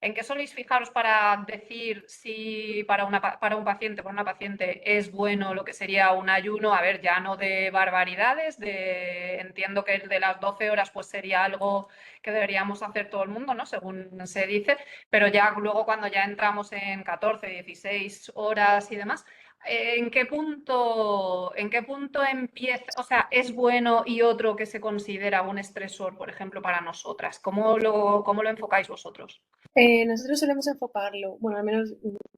en qué soléis fijaros para decir si para un paciente, para una paciente es bueno lo que sería un ayuno? A ver, ya no de barbaridades, entiendo que el de las 12 horas pues sería algo que deberíamos hacer todo el mundo, ¿no? Según se dice, pero ya luego cuando ya entramos en 14, 16 horas y demás, en qué punto empieza, o sea, es bueno y otro que se considera un estresor, por ejemplo, para nosotras? Cómo lo enfocáis vosotros?
Nosotros solemos enfocarlo, bueno, al menos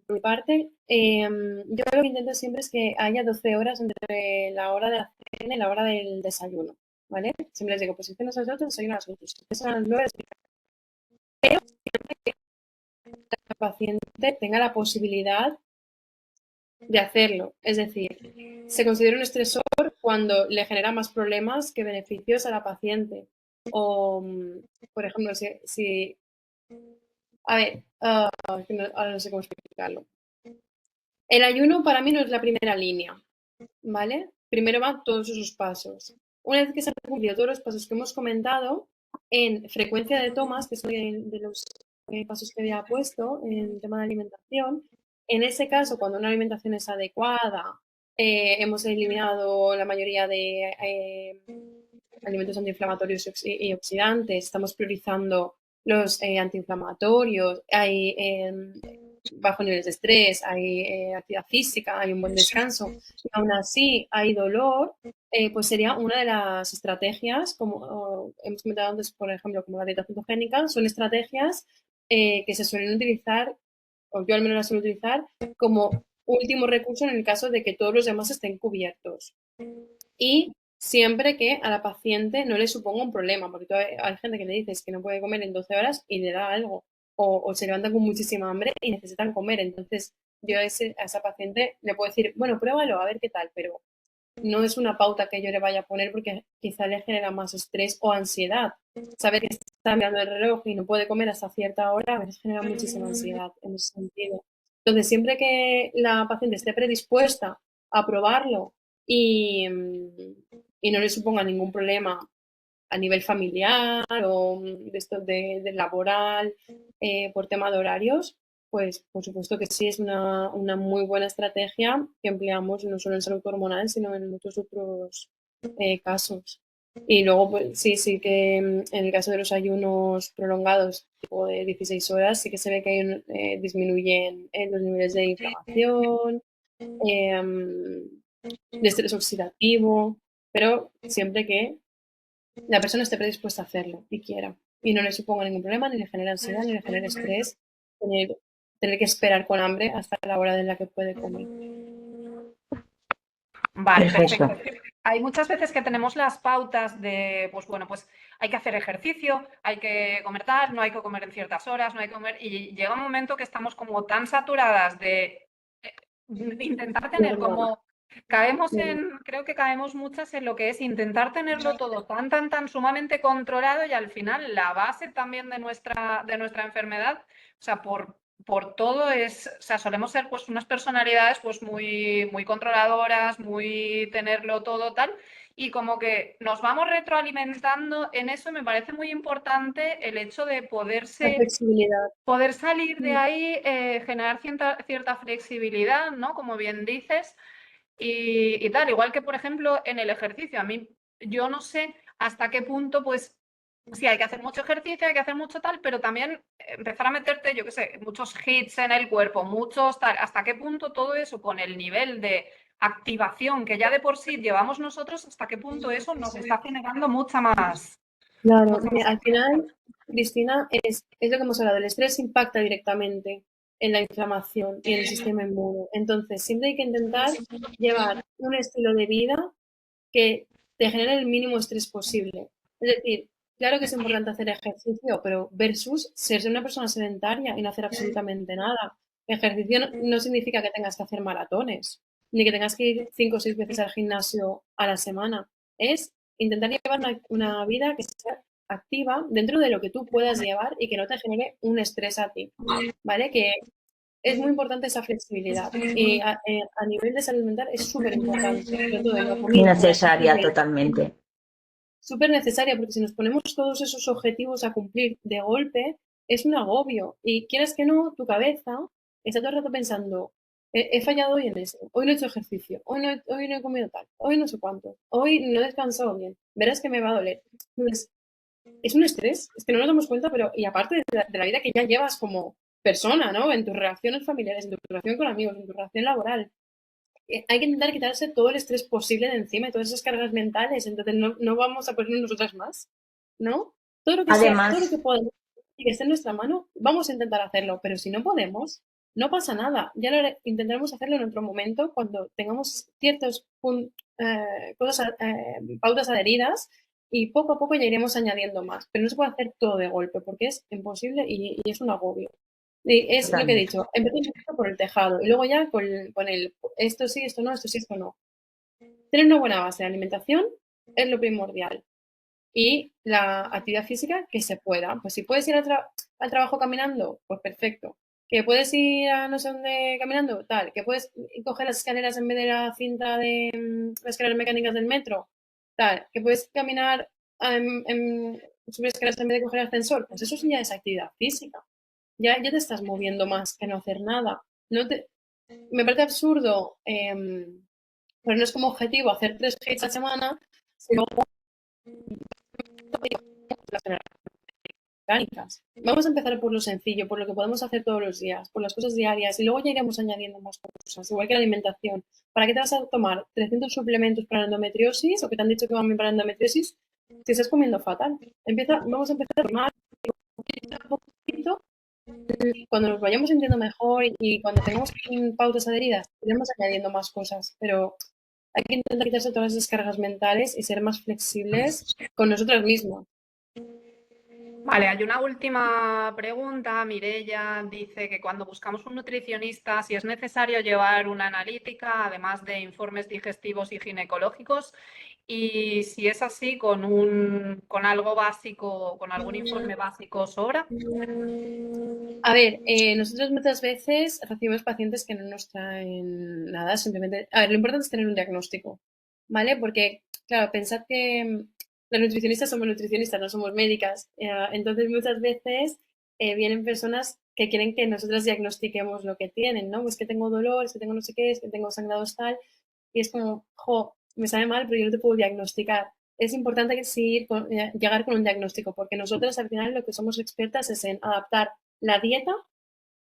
por mi parte, yo lo que intento siempre es que haya 12 horas entre la hora de la cena y la hora del desayuno, ¿vale? Siempre les digo, pues si cenas a las 8, desayuno a las 8, si cenas a las 9, el paciente tenga la posibilidad de hacerlo. Es decir, se considera un estresor cuando le genera más problemas que beneficios a la paciente. O, por ejemplo, a ver, ahora no sé cómo explicarlo. El ayuno para mí no es la primera línea, ¿vale? Primero van todos esos pasos. Una vez que se han cumplido todos los pasos que hemos comentado, en frecuencia de tomas, que son de los pasos que había puesto en el tema de alimentación, en ese caso, cuando una alimentación es adecuada, hemos eliminado la mayoría de alimentos antiinflamatorios y oxidantes, estamos priorizando los antiinflamatorios, hay bajo niveles de estrés, hay actividad física, hay un buen descanso, y aún así hay dolor, pues sería una de las estrategias, como hemos comentado antes, por ejemplo, como la dieta cetogénica, son estrategias que se suelen utilizar, o yo al menos las suelo utilizar, como último recurso en el caso de que todos los demás estén cubiertos. Y siempre que a la paciente no le suponga un problema, porque hay gente que le dices que no puede comer en 12 horas y le da algo, o se levanta con muchísima hambre y necesitan comer. Entonces, yo a esa paciente le puedo decir, bueno, pruébalo, a ver qué tal, pero no es una pauta que yo le vaya a poner porque quizá le genera más estrés o ansiedad. Saber que está mirando el reloj y no puede comer hasta cierta hora, a veces genera muchísima ansiedad en ese sentido. Entonces, siempre que la paciente esté predispuesta a probarlo y no le suponga ningún problema a nivel familiar o de esto de laboral, por tema de horarios, pues por supuesto que sí es una muy buena estrategia que empleamos no solo en salud hormonal, sino en muchos otros casos. Y luego, pues sí que en el caso de los ayunos prolongados, tipo de 16 horas, sí que se ve que disminuyen los niveles de inflamación, de estrés oxidativo, pero siempre que la persona esté predispuesta a hacerlo y quiera. Y no le suponga ningún problema, ni le genere ansiedad, ni le genere estrés, tener que esperar con hambre hasta la hora en la que puede comer.
Vale,
Perfecto.
perfecto. Hay muchas veces que tenemos las pautas de, pues bueno, pues hay que hacer ejercicio, hay que comer tal, no hay que comer en ciertas horas, no hay que comer. Y llega un momento que estamos como tan saturadas de intentar tener
¿Verdad?
como. Creo que caemos muchas en lo que es intentar tenerlo todo tan sumamente controlado y al final la base también de nuestra enfermedad, o sea, por todo o sea, solemos ser pues unas personalidades pues muy controladoras, muy tenerlo todo tal, y como que nos vamos retroalimentando en eso. Y me parece muy importante el hecho de
La flexibilidad.
poder salir de ahí, generar cierta flexibilidad, ¿no? Como bien dices, y tal, igual que por ejemplo en el ejercicio, yo no sé hasta qué punto, pues sí, hay que hacer mucho ejercicio, hay que hacer mucho tal, pero también empezar a meterte, yo qué sé, muchos hits en el cuerpo, muchos tal, hasta qué punto todo eso con el nivel de activación que ya de por sí llevamos nosotros, hasta qué punto eso nos está generando
Claro,
mucha más
al
actividad.
final, Cristina, es lo que hemos hablado, el estrés impacta directamente en la inflamación y en el sistema inmune. Entonces, siempre hay que intentar llevar un estilo de vida que te genere el mínimo estrés posible. Es decir, claro que es importante hacer ejercicio, pero versus ser una persona sedentaria y no hacer absolutamente nada. Ejercicio no significa que tengas que hacer maratones, ni que tengas que ir 5 o 6 veces al gimnasio a la semana. Es intentar llevar una vida que sea activa dentro de lo que tú puedas llevar y que no te genere un estrés a ti, ¿vale? Que es muy importante esa flexibilidad. Y a nivel de salud mental es súper importante, sobre todo en la comida.
Necesaria totalmente.
Súper necesaria, porque si nos ponemos todos esos objetivos a cumplir de golpe, es un agobio. Y quieras que no, tu cabeza está todo el rato pensando, he fallado hoy en eso, hoy no he hecho ejercicio, hoy no he comido tal, hoy no sé cuánto, hoy no he descansado bien, verás que me va a doler. Entonces, es un estrés, es que no nos damos cuenta, pero y aparte de la vida que ya llevas como persona, ¿no? En tus relaciones familiares, en tu relación con amigos, en tu relación laboral, hay que intentar quitarse todo el estrés posible de encima y todas esas cargas mentales. Entonces no vamos a ponernos nosotras más, ¿no? Todo lo que sea, todo lo que
Además,
podemos y que esté en nuestra mano, vamos a intentar hacerlo. Pero si no podemos, no pasa nada. Ya intentaremos hacerlo en otro momento cuando tengamos ciertas cosas, pautas adheridas y poco a poco ya iremos añadiendo más. Pero no se puede hacer todo de golpe porque es imposible y es un agobio. Y es lo que he
totalmente.
dicho, empezamos por el tejado y luego ya con el esto sí, esto no, esto sí, esto no. Tener una buena base de alimentación es lo primordial. Y la actividad física que se pueda. Pues si puedes ir al trabajo caminando, pues perfecto. Que puedes ir a no sé dónde caminando, tal. Que puedes coger las escaleras en vez de la cinta de las escaleras mecánicas del metro, tal. Que puedes caminar, subir escaleras en vez de coger el ascensor. Pues eso sí ya es actividad física. Ya te estás moviendo más que no hacer nada. Me parece absurdo ponernos como objetivo hacer 3 hits a la semana si luego las orgánicas. Vamos a empezar por lo sencillo, por lo que podemos hacer todos los días, por las cosas diarias y luego ya iremos añadiendo más cosas, igual que la alimentación. ¿Para qué te vas a tomar 300 suplementos para la endometriosis o que te han dicho que van bien para la endometriosis si estás comiendo fatal? Vamos a empezar a tomar poquito. Cuando nos vayamos sintiendo mejor y cuando tengamos pautas adheridas, iremos añadiendo más cosas, pero hay que intentar quitarse todas esas cargas mentales y ser más flexibles con nosotras mismas.
Vale, hay una última pregunta. Mireia dice que cuando buscamos un nutricionista, si es necesario llevar una analítica, además de informes digestivos y ginecológicos, y si es así, con algo básico, con algún informe básico sobra.
A ver, nosotros muchas veces recibimos pacientes que no nos traen nada, simplemente. A ver, lo importante es tener un diagnóstico, ¿vale? Porque, claro, pensad que las nutricionistas somos nutricionistas, no somos médicas. Entonces, muchas veces vienen personas que quieren que nosotros diagnostiquemos lo que tienen, ¿no? Pues que tengo dolor, es que tengo no sé qué, es que tengo sangrados tal. Y es como, jo, me sabe mal, pero yo no te puedo diagnosticar. Es importante que sí llegar con un diagnóstico, porque nosotros al final lo que somos expertas es en adaptar la dieta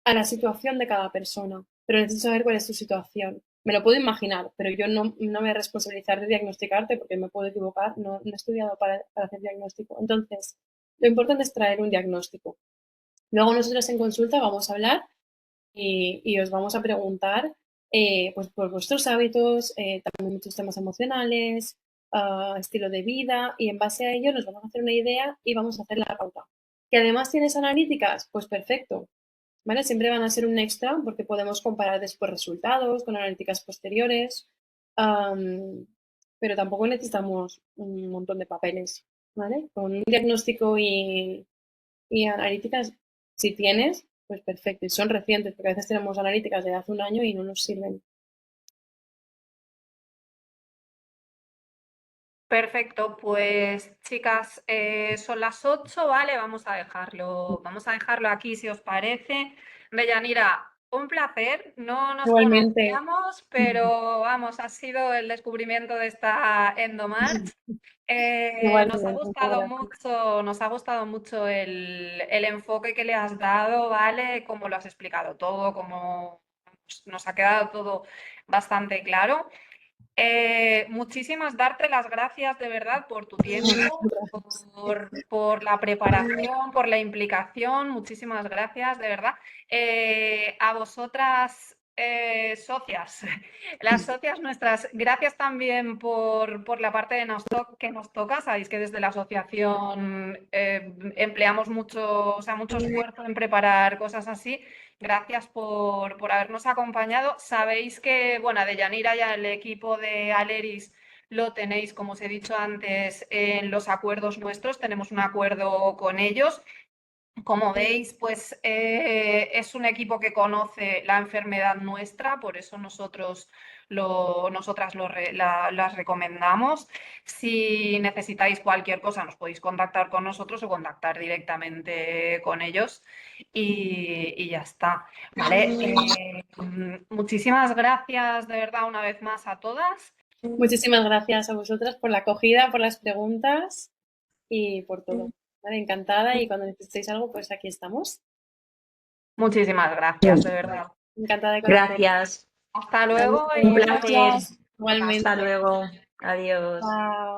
a la situación de cada persona, pero necesito saber cuál es tu situación. Me lo puedo imaginar, pero yo no me voy a responsabilizar de diagnosticarte porque me puedo equivocar, no he estudiado para hacer diagnóstico. Entonces, lo importante es traer un diagnóstico. Luego nosotros en consulta vamos a hablar y os vamos a preguntar pues por vuestros hábitos, también muchos temas emocionales, estilo de vida y en base a ello nos vamos a hacer una idea y vamos a hacer la pauta. ¿Que además tienes analíticas? Pues perfecto. ¿Vale? Siempre van a ser un extra porque podemos comparar después resultados con analíticas posteriores, pero tampoco necesitamos un montón de papeles, ¿vale? Con un diagnóstico y analíticas, si tienes, pues perfecto. Y son recientes, porque a veces tenemos analíticas de hace un año y no nos sirven.
Perfecto, pues chicas, son las 8, ¿vale? Vamos a dejarlo aquí si os parece. Deyanira, un placer. No nos
Igualmente,
conocíamos, pero vamos, ha sido el descubrimiento de esta Endomarch.
igualmente, muchas gracias.
Nos ha gustado mucho el enfoque que le has dado, ¿vale? Cómo lo has explicado todo, cómo nos ha quedado todo bastante claro. Muchísimas darte las gracias de verdad por tu tiempo, por la preparación, por la implicación. Muchísimas gracias, de verdad. A vosotras, socias, las socias nuestras, gracias también por la parte que nos toca. Sabéis que desde la asociación empleamos mucho, o sea, mucho esfuerzo en preparar cosas así. Gracias por habernos acompañado. Sabéis que, bueno, de Yanira ya el equipo de Aleris lo tenéis, como os he dicho antes, en los acuerdos nuestros. Tenemos un acuerdo con ellos Como veis, pues es un equipo que conoce la enfermedad nuestra, por eso nosotras las recomendamos. Si necesitáis cualquier cosa, nos podéis contactar con nosotros o contactar directamente con ellos y ya está. ¿Vale? Muchísimas gracias de verdad una vez más a todas.
Muchísimas gracias a vosotras por la acogida, por las preguntas y por todo. Vale, encantada y cuando necesitéis algo, pues aquí estamos.
Muchísimas gracias, de verdad.
Encantada de conoceros.
Gracias.
Hasta luego.
Un placer.
Igualmente.
Hasta luego. Adiós.
Chao.